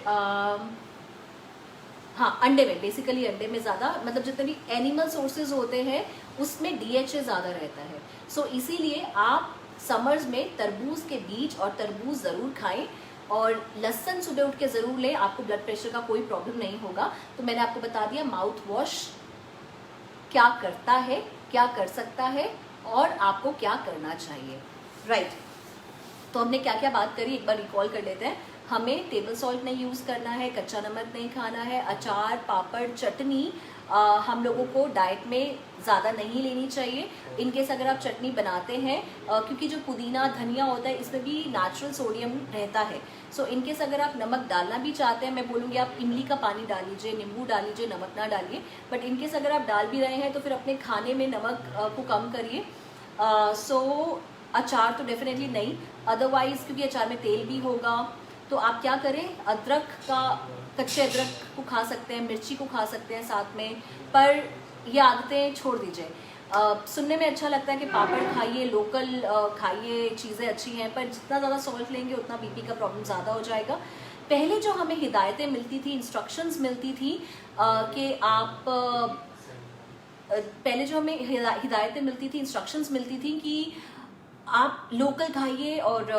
Speaker 1: हाँ, अंडे में, बेसिकली अंडे में ज़्यादा, मतलब जितने भी एनिमल सोर्सेज होते हैं उसमें DHA ज़्यादा रहता है। सो इसीलिए आप समर्स में तरबूज के बीज और तरबूज ज़रूर खाएं, और लहसुन सुबह उठ के ज़रूर लें, आपको ब्लड प्रेशर का कोई प्रॉब्लम नहीं होगा। तो मैंने आपको बता दिया माउथ वॉश क्या करता है, क्या कर सकता है, और आपको क्या करना चाहिए, राइट। तो हमने क्या क्या बात करी, एक बार रिकॉल कर लेते हैं। हमें टेबल सॉल्ट नहीं यूज़ करना है, कच्चा नमक नहीं खाना है, अचार, पापड़, चटनी हम लोगों को डाइट में ज़्यादा नहीं लेनी चाहिए। इनकेस अगर आप चटनी बनाते हैं, क्योंकि जो पुदीना धनिया होता है इसमें भी नेचुरल सोडियम रहता है। सो इनकेस अगर आप नमक डालना भी चाहते हैं, मैं बोलूँगी आप इमली का पानी डाल लीजिए, नींबू डाल लीजिए, नमक ना डालिए। बट इनकेस अगर आप डाल भी रहे हैं तो फिर अपने खाने में नमक को कम करिए। अचार तो डेफिनेटली नहीं, अदरवाइज क्योंकि अचार में तेल भी होगा, तो आप क्या करें, अदरक का, कच्चे अदरक को खा सकते हैं, मिर्ची को खा सकते हैं साथ में, पर ये आदतें छोड़ दीजिए। सुनने में अच्छा लगता है कि पापड़ खाइए, लोकल खाइए, चीज़ें अच्छी हैं, पर जितना ज़्यादा सॉल्ट लेंगे उतना बीपी का प्रॉब्लम ज़्यादा हो जाएगा। पहले जो हमें हिदायतें मिलती थी, इंस्ट्रक्शंस मिलती थी कि आप पहले जो हमें हिदायतें मिलती थी, इंस्ट्रक्शंस मिलती थी कि आप लोकल खाइए, और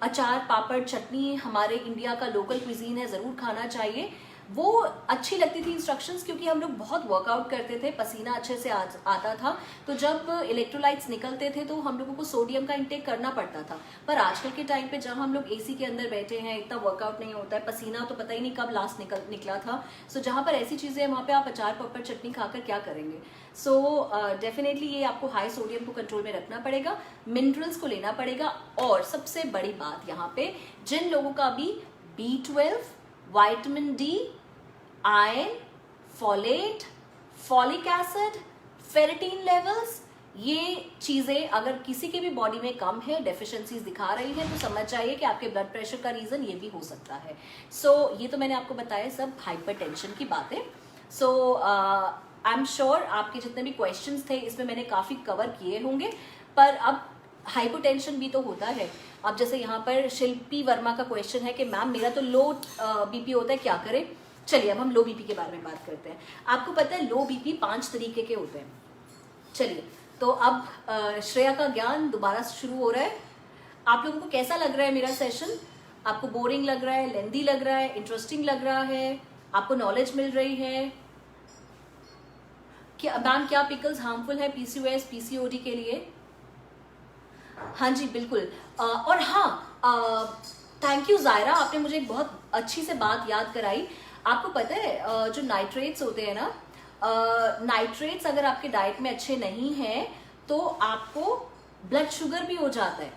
Speaker 1: अचार, पापड़, चटनी हमारे इंडिया का लोकल क्विजीन है, ज़रूर खाना चाहिए। वो अच्छी लगती थी इंस्ट्रक्शंस, क्योंकि हम लोग बहुत वर्कआउट करते थे, पसीना अच्छे से आता था, तो जब इलेक्ट्रोलाइट्स निकलते थे तो हम लोगों को सोडियम का इंटेक करना पड़ता था। पर आजकल के टाइम पे जहाँ हम लोग AC के अंदर बैठे हैं, इतना वर्कआउट नहीं होता है, पसीना तो पता ही नहीं कब लास्ट निकला था। सो जहाँ पर ऐसी चीज़ें हैं वहाँ पर आप अचार, पापड़, चटनी खाकर क्या करेंगे। सो डेफिनेटली ये आपको हाई सोडियम को कंट्रोल में रखना पड़ेगा, मिनरल्स को लेना पड़ेगा, और सबसे बड़ी बात यहाँ पे, जिन लोगों का भी B12, vitamin D, iron, folate, folic acid, ferritin levels, ये चीज़ें अगर किसी के भी बॉडी में कम है, डेफिशिएंसीज दिखा रही है, तो समझ जाइए कि आपके ब्लड प्रेशर का रीज़न ये भी हो सकता है। सो ये तो मैंने आपको बताया सब हाइपरटेंशन की बातें। सो आई एम श्योर आपके जितने भी क्वेश्चंस थे इसमें मैंने काफ़ी कवर किए होंगे, पर अब हाइपोटेंशन भी तो होता है। अब जैसे यहाँ पर शिल्पी वर्मा का क्वेश्चन है कि मैम मेरा तो लो बीपी होता है, क्या करें। चलिए अब हम लो बीपी के बारे में बात करते हैं। आपको पता है लो बीपी 5 तरीके के होते हैं। चलिए तो अब श्रेया का ज्ञान दोबारा शुरू हो रहा है। आप लोगों को कैसा लग रहा है मेरा सेशन? आपको बोरिंग लग रहा है, लेंदी लग रहा है, इंटरेस्टिंग लग रहा है, आपको नॉलेज मिल रही है? क्या मैम, क्या पिकल्स हार्मफुल है पीसीओएस पीसीओडी के लिए? हाँ जी बिल्कुल। और हाँ, थैंक यू जायरा, आपने मुझे एक बहुत अच्छी से बात याद कराई। आपको पता है जो नाइट्रेट्स होते हैं ना, नाइट्रेट्स अगर आपके डाइट में अच्छे नहीं हैं तो आपको ब्लड शुगर भी हो जाता है,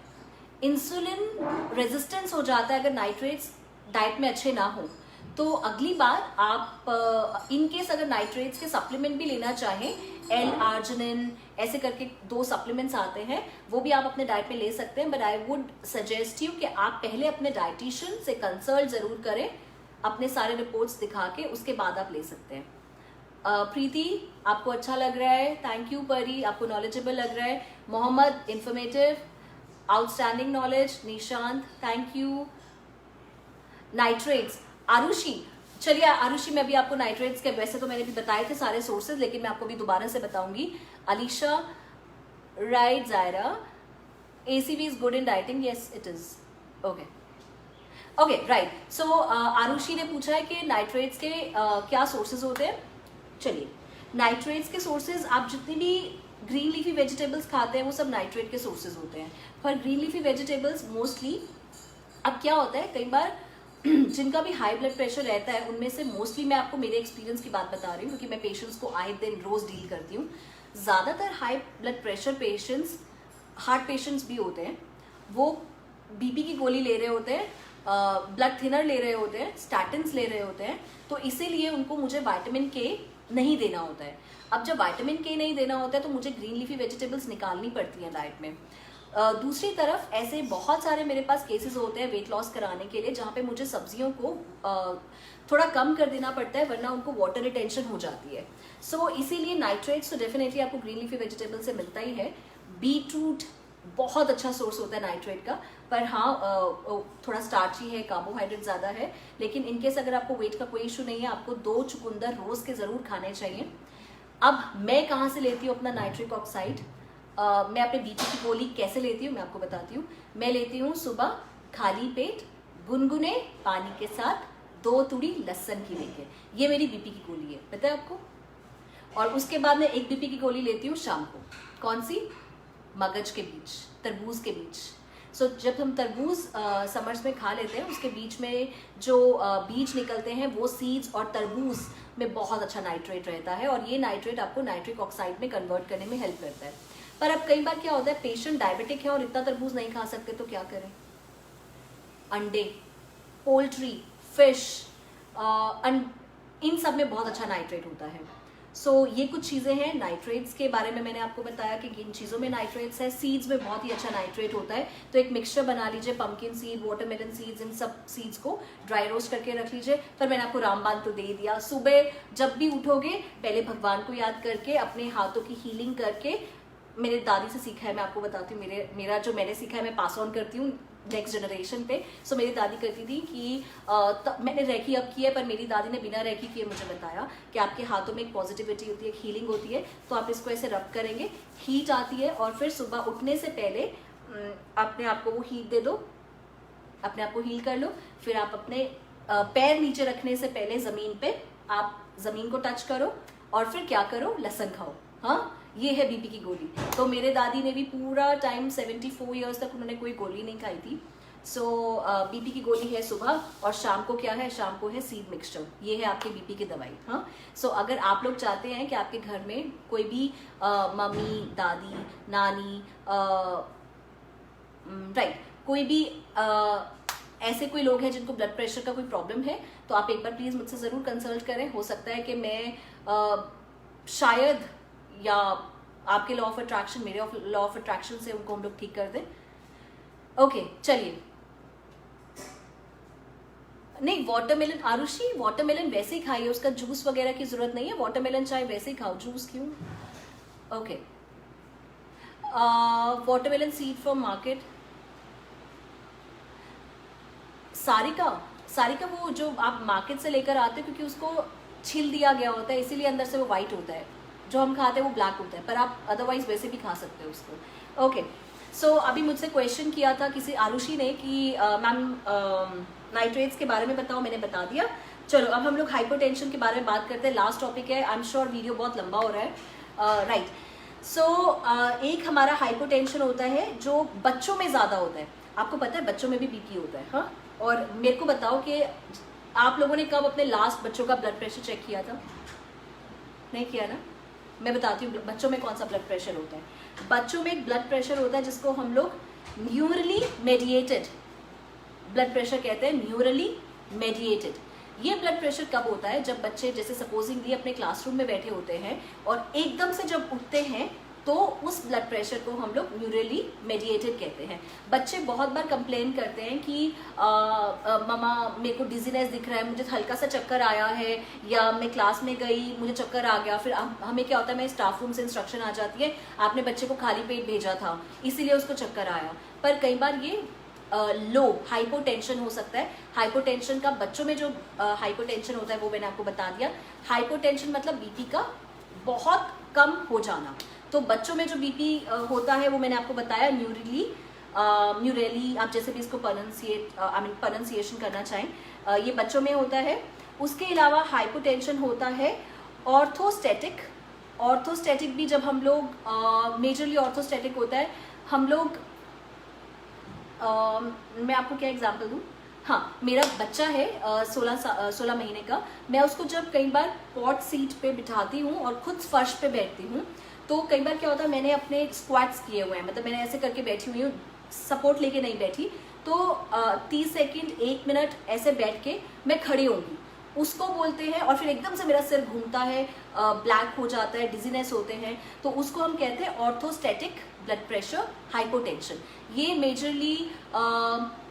Speaker 1: इंसुलिन रेजिस्टेंस हो जाता है अगर नाइट्रेट्स डाइट में अच्छे ना हो। तो अगली बार आप इन केस अगर नाइट्रेट्स के सप्लीमेंट भी लेना चाहें, L-आर्जिनिन ऐसे करके 2 सप्लीमेंट्स आते हैं, वो भी आप अपने डाइट में ले सकते हैं। But I would suggest you कि आप पहले अपने डाइटिशियन से कंसल्ट जरूर करें, अपने सारे रिपोर्ट्स दिखा के, उसके बाद आप ले सकते हैं। प्रीति, आपको अच्छा लग रहा है, थैंक यू। परी, आपको नॉलेजेबल लग रहा है। Mohammad, informative, outstanding knowledge. Nishant, thank you. Nitrates, Arushi, चलिए आरुषि, मैं भी आपको नाइट्रेट्स के, वैसे तो मैंने भी बताए थे सारे सोर्सेज, लेकिन मैं आपको भी दोबारा से बताऊंगी। Alisha, right. Zaira, ACV is good in dieting, yes it is. Okay right. So Aarushi ने पूछा है कि नाइट्रेट्स के क्या सोर्सेज होते हैं। चलिए, नाइट्रेट्स के सोर्सेज, आप जितनी भी ग्रीन लीफी वेजिटेबल्स खाते हैं वो सब नाइट्रेट के सोर्सेज होते हैं। पर ग्रीन लीफी वेजिटेबल्स मोस्टली, अब क्या होता है कई बार जिनका भी हाई ब्लड प्रेशर रहता है, उनमें से मोस्टली, मैं आपको मेरे एक्सपीरियंस की बात बता रही हूँ क्योंकि मैं पेशेंट्स को आए दिन रोज डील करती हूँ। ज़्यादातर high blood pressure patients, heart patients भी होते हैं, वो बीपी की गोली ले रहे होते हैं, ब्लड थिनर ले रहे होते हैं, स्टैटिन्स ले रहे होते हैं, तो इसीलिए उनको मुझे विटामिन के नहीं देना होता है। अब जब विटामिन के नहीं देना होता है तो मुझे ग्रीन लीफी वेजिटेबल्स निकालनी पड़ती हैं डाइट में। दूसरी तरफ ऐसे बहुत सारे मेरे पास केसेस होते हैं वेट लॉस कराने के लिए, जहाँ पे मुझे सब्जियों को थोड़ा कम कर देना पड़ता है, वरना उनको वाटर रिटेंशन हो जाती है। सो इसीलिए नाइट्रेट्स तो डेफिनेटली आपको ग्रीन लीफी वेजिटेबल से मिलता ही है। बीटरूट बहुत अच्छा सोर्स होता है नाइट्रेट का, पर हाँ थोड़ा स्टार्ची है, कार्बोहाइड्रेट ज़्यादा है, लेकिन इनकेस अगर आपको वेट का कोई इशू नहीं है, आपको 2 चुकंदर रोज़ के ज़रूर खाने चाहिए। अब मैं कहाँ से लेती हूँ अपना नाइट्रिक ऑक्साइड? मैं अपने बीपी की गोली कैसे लेती हूँ मैं आपको बताती हूँ। मैं लेती हूँ सुबह खाली पेट गुनगुने पानी के साथ 2 तुड़ी लहसुन की लेके, ये मेरी बीपी की गोली है, पता है आपको। और उसके बाद मैं एक बीपी की गोली लेती हूँ शाम को। कौन सी? मगज के बीच, तरबूज के बीच। सो जब हम तरबूज समर्स में खा लेते हैं, उसके बीच में जो बीज निकलते हैं वो सीड्स और तरबूज में बहुत अच्छा नाइट्रेट रहता है, और ये नाइट्रेट आपको नाइट्रिक ऑक्साइड में कन्वर्ट करने में हेल्प करता है। पर अब कई बार क्या होता है, पेशेंट डायबिटिक है और इतना तरबूज नहीं खा सकते, तो क्या करें? अंडे, पोल्ट्री, फिश, इन सब में बहुत अच्छा नाइट्रेट होता है। सो ये कुछ चीज़ें हैं नाइट्रेट्स के बारे में, मैंने आपको बताया कि किन चीज़ों में नाइट्रेट्स है। सीड्स में बहुत ही अच्छा नाइट्रेट होता है, तो एक मिक्सचर बना लीजिए, पंपकिन सीड, वाटरमेलन सीड्स, इन सब सीड्स को ड्राई रोस्ट करके रख लीजिए। पर मैंने आपको रामबाण तो दे दिया। सुबह जब भी उठोगे पहले भगवान को याद करके, अपने हाथों की हीलिंग करके, मेरे दादी से सीखा है, मैं आपको बताती हूँ, मेरा जो मैंने सीखा है मैं पास ऑन करती हूँ नेक्स्ट जनरेशन पे। सो मेरी दादी कहती थी कि मैंने रेकी अब की है, पर मेरी दादी ने बिना रेकी किए मुझे बताया कि आपके हाथों में एक पॉजिटिविटी होती है, एक हीलिंग होती है, तो आप इसको ऐसे रब करेंगे, हीट आती है, और फिर सुबह उठने से पहले अपने आप को वो हीट दे दो, अपने आप को हील कर लो। फिर आप अपने पैर नीचे रखने से पहले ज़मीन पे आप ज़मीन को टच करो, और फिर क्या करो, लहसुन खाओ। हाँ, ये है बीपी की गोली। तो मेरे दादी ने भी पूरा टाइम 74 ईयर्स तक उन्होंने कोई गोली नहीं खाई थी। सो बीपी की गोली है सुबह, और शाम को क्या है, शाम को है सीड मिक्सचर, ये है आपके बीपी की दवाई। हाँ, सो अगर आप लोग चाहते हैं कि आपके घर में कोई भी मम्मी, दादी, नानी, राइट, कोई भी ऐसे कोई लोग हैं जिनको ब्लड प्रेशर का कोई प्रॉब्लम है, तो आप एक बार प्लीज़ मुझसे ज़रूर कंसल्ट करें। हो सकता है कि मैं शायद, या आपके लॉ ऑफ अट्रैक्शन, मेरे लॉ ऑफ अट्रैक्शन से उनको हम लोग ठीक कर दें। ओके चलिए। नहीं, वाटरमेलन, आरुषि वाटरमेलन वैसे ही खाइए, उसका जूस वगैरह की जरूरत नहीं है। वाटरमेलन चाहे वैसे ही खाओ, जूस क्यों? Okay. Watermelon seed from market. Sarika वो जो आप मार्केट से लेकर आते हो, क्योंकि उसको छिल दिया गया होता है, इसीलिए अंदर से वो वाइट होता है। जो हम खाते हैं वो ब्लैक होता है, पर आप अदरवाइज वैसे भी खा सकते हो उसको। ओके, सो अभी मुझसे क्वेश्चन किया था किसी आरुषि ने कि मैम नाइट्रेट्स के बारे में बताओ, मैंने बता दिया। चलो अब हम लोग हाइपरटेंशन के बारे में बात करते हैं, लास्ट टॉपिक है, आई एम श्योर वीडियो बहुत लंबा हो रहा है। राइट, सो एक हमारा हाइपरटेंशन होता है जो बच्चों में ज़्यादा होता है। आपको पता है बच्चों में भी बीपी होता है, हाँ? और मेरे को बताओ कि आप लोगों ने कब अपने लास्ट बच्चों का ब्लड प्रेशर चेक किया था? नहीं किया ना? मैं बताती हूँ बच्चों में कौन सा ब्लड प्रेशर होता है। बच्चों में एक ब्लड प्रेशर होता है जिसको हम लोग न्यूरली मेडिएटेड ब्लड प्रेशर कहते हैं, न्यूरली मेडिएटेड। ये ब्लड प्रेशर कब होता है? जब बच्चे जैसे सपोजिंगली अपने क्लासरूम में बैठे होते हैं और एकदम से जब उठते हैं तो उस ब्लड प्रेशर को हम लोग न्यूरली मेडिएटेड कहते हैं। बच्चे बहुत बार कंप्लेन करते हैं कि मम्मा मेरे को डिजीनेस दिख रहा है, मुझे हल्का सा चक्कर आया है, या मैं क्लास में गई मुझे चक्कर आ गया। फिर हमें क्या होता है, मैं स्टाफ रूम से इंस्ट्रक्शन आ जाती है आपने बच्चे को खाली पेट भेजा था इसीलिए उसको चक्कर आया। पर कई बार ये लो हाइपोटेंशन हो सकता है। हाइपोटेंशन का बच्चों में जो हाइपोटेंशन होता है वो मैंने आपको बता दिया। हाइपोटेंशन मतलब बीपी का बहुत कम हो जाना। तो बच्चों में जो बीपी होता है वो मैंने आपको बताया न्यूरेली, आप जैसे भी इसको प्रोनाउंसिएशन करना चाहें, ये बच्चों में होता है। उसके अलावा हाइपोटेंशन होता है ऑर्थोस्टैटिक। ऑर्थोस्टैटिक भी जब हम लोग मेजरली ऑर्थोस्टैटिक होता है हम लोग मैं आपको क्या एग्जांपल दूं? हाँ, मेरा बच्चा है 16 महीने का। मैं उसको जब कई बार पॉट सीट पे बिठाती हूँ और खुद फर्श पे बैठती हूँ तो कई बार क्या होता है, मैंने अपने स्क्वाट्स किए हुए हैं, मतलब मैंने ऐसे करके बैठी हुई हूँ, सपोर्ट लेके नहीं बैठी, तो 30 सेकेंड 1 मिनट ऐसे बैठ के मैं खड़ी होंगी, उसको बोलते हैं। और फिर एकदम से मेरा सिर घूमता है, ब्लैक हो जाता है, डिजीनेस होते हैं, तो उसको हम कहते हैं ऑर्थोस्टैटिक ब्लड प्रेशर हाइपोटेंशन। ये मेजरली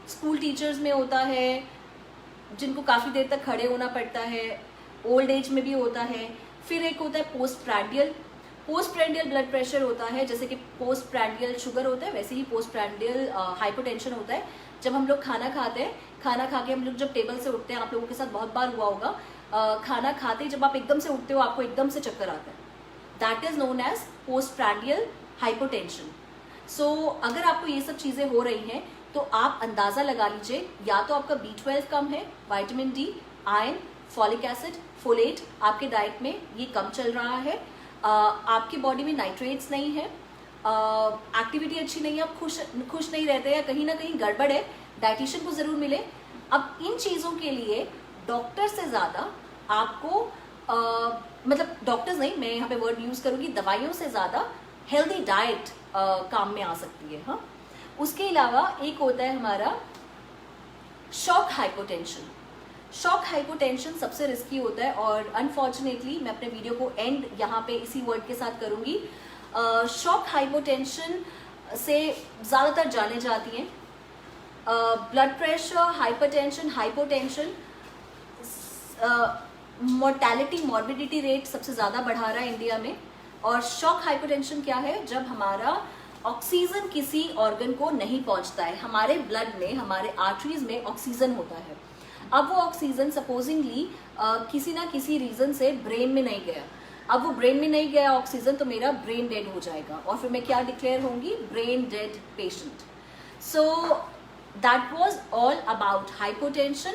Speaker 1: स्कूल टीचर्स में होता है जिनको काफ़ी देर तक खड़े होना पड़ता है, ओल्ड एज में भी होता है। फिर एक होता है पोस्ट प्रैंडियल ब्लड प्रेशर होता है, जैसे कि पोस्ट प्रैंडियल शुगर होता है वैसे ही पोस्ट प्रैंडियल हाइपोटेंशन होता है। जब हम लोग खाना खाते हैं, खाना खा के हम लोग जब टेबल से उठते हैं, आप लोगों के साथ बहुत बार हुआ होगा, खाना खाते जब आप एकदम से उठते हो आपको एकदम से चक्कर आता है, that is known as post prandial hypotension. So अगर आपको ये सब चीज़ें हो रही हैं तो आप अंदाज़ा लगा लीजिए, या तो आपका B12 कम है, vitamin D, iron, folic acid, folate आपके डाइट में ये कम चल रहा है, आपकी बॉडी में नाइट्रेट्स नहीं है, एक्टिविटी अच्छी नहीं है, आप खुश नहीं रहते, या कहीं ना कहीं गड़बड़ है, डाइटिशियन को ज़रूर मिले। अब इन चीज़ों के लिए डॉक्टर से ज़्यादा आपको मतलब डॉक्टर्स नहीं, मैं यहाँ पे वर्ड यूज़ करूँगी, दवाइयों से ज़्यादा हेल्दी डाइट काम में आ सकती है। हाँ, उसके अलावा एक होता है हमारा शॉक हाइपोटेंशन। शॉक हाइपोटेंशन सबसे रिस्की होता है और अनफॉर्चुनेटली मैं अपने वीडियो को एंड यहाँ पे इसी वर्ड के साथ करूँगी। शॉक हाइपोटेंशन से ज़्यादातर जाने जाती हैं blood pressure, hypertension, hypotension, mortality morbidity rate सबसे ज़्यादा बढ़ा रहा है इंडिया में। और शॉक हाइपोटेंशन क्या है? जब हमारा ऑक्सीजन किसी ऑर्गन को नहीं पहुंचता है। हमारे ब्लड में, हमारे आर्टरीज में ऑक्सीजन होता है, अब वो ऑक्सीजन सपोजिंगली किसी ना किसी रीजन से ब्रेन में नहीं गया, अब वो ब्रेन में नहीं गया ऑक्सीजन, तो मेरा ब्रेन डेड हो जाएगा और फिर मैं क्या डिक्लेयर होंगी? Brain dead patient. So that was all about hypotension,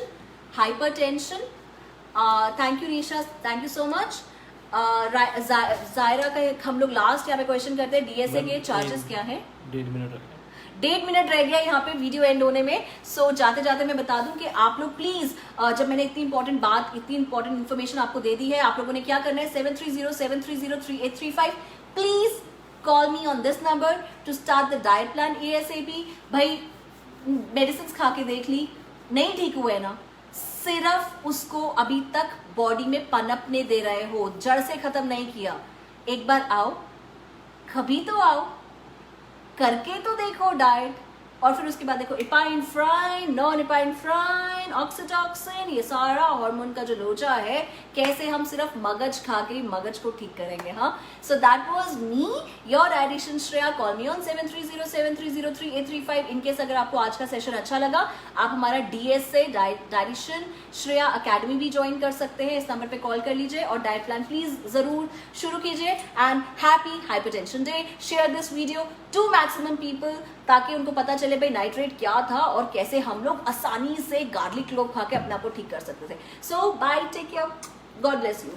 Speaker 1: hypertension. Thank you Risha, thank you so much. Zaira का हम लोग लास्ट यहाँ पे क्वेश्चन करते हैं, डीएसए के चार्जेस क्या हैं? 1.5 मिनट रह गया यहाँ पे वीडियो एंड होने में। सो जाते जाते मैं बता दूं कि आप लोग प्लीज, जब मैंने इतनी इंपॉर्टेंट बात, इतनी इंपॉर्टेंट इन्फॉर्मेशन आपको दे दी है, आप लोगों ने क्या करना है? 7307303835 please call me on this number two start the diet plan ASAP। भाई मेडिसिन खा के देख ली, नहीं ठीक हुआ है ना, सिर्फ उसको अभी तक बॉडी में पनपने दे रहे हो, जड़ से खत्म नहीं किया। एक बार आओ, कभी तो आओ, करके तो देखो डाइट, और फिर उसके बाद देखो इपाइनफ्राइन, नॉन इपाइनफ्राइन, ऑक्सीटॉक्सिन, ये सारा हार्मोन का जो लोचा है, कैसे हम सिर्फ मगज खा के मगज को ठीक करेंगे. हाँ, so that was me, your edition Shreya. Call me on 7307303835. In case अगर आपको आज का सेशन अच्छा लगा, आप हमारा DS से डाइटिशियन श्रेया अकेडमी भी ज्वाइन कर सकते हैं. इस नंबर पे कॉल कर लीजिए और डाइट प्लान प्लीज जरूर शुरू कीजिए. And happy hypertension day. Share this video to maximum people, ताकि उनको पता चले भाई नाइट्रेट क्या था और कैसे हम लोग आसानी से गार्लिक क्लोव खा के अपने आप को ठीक कर सकते थे. So bye, take care, God bless you.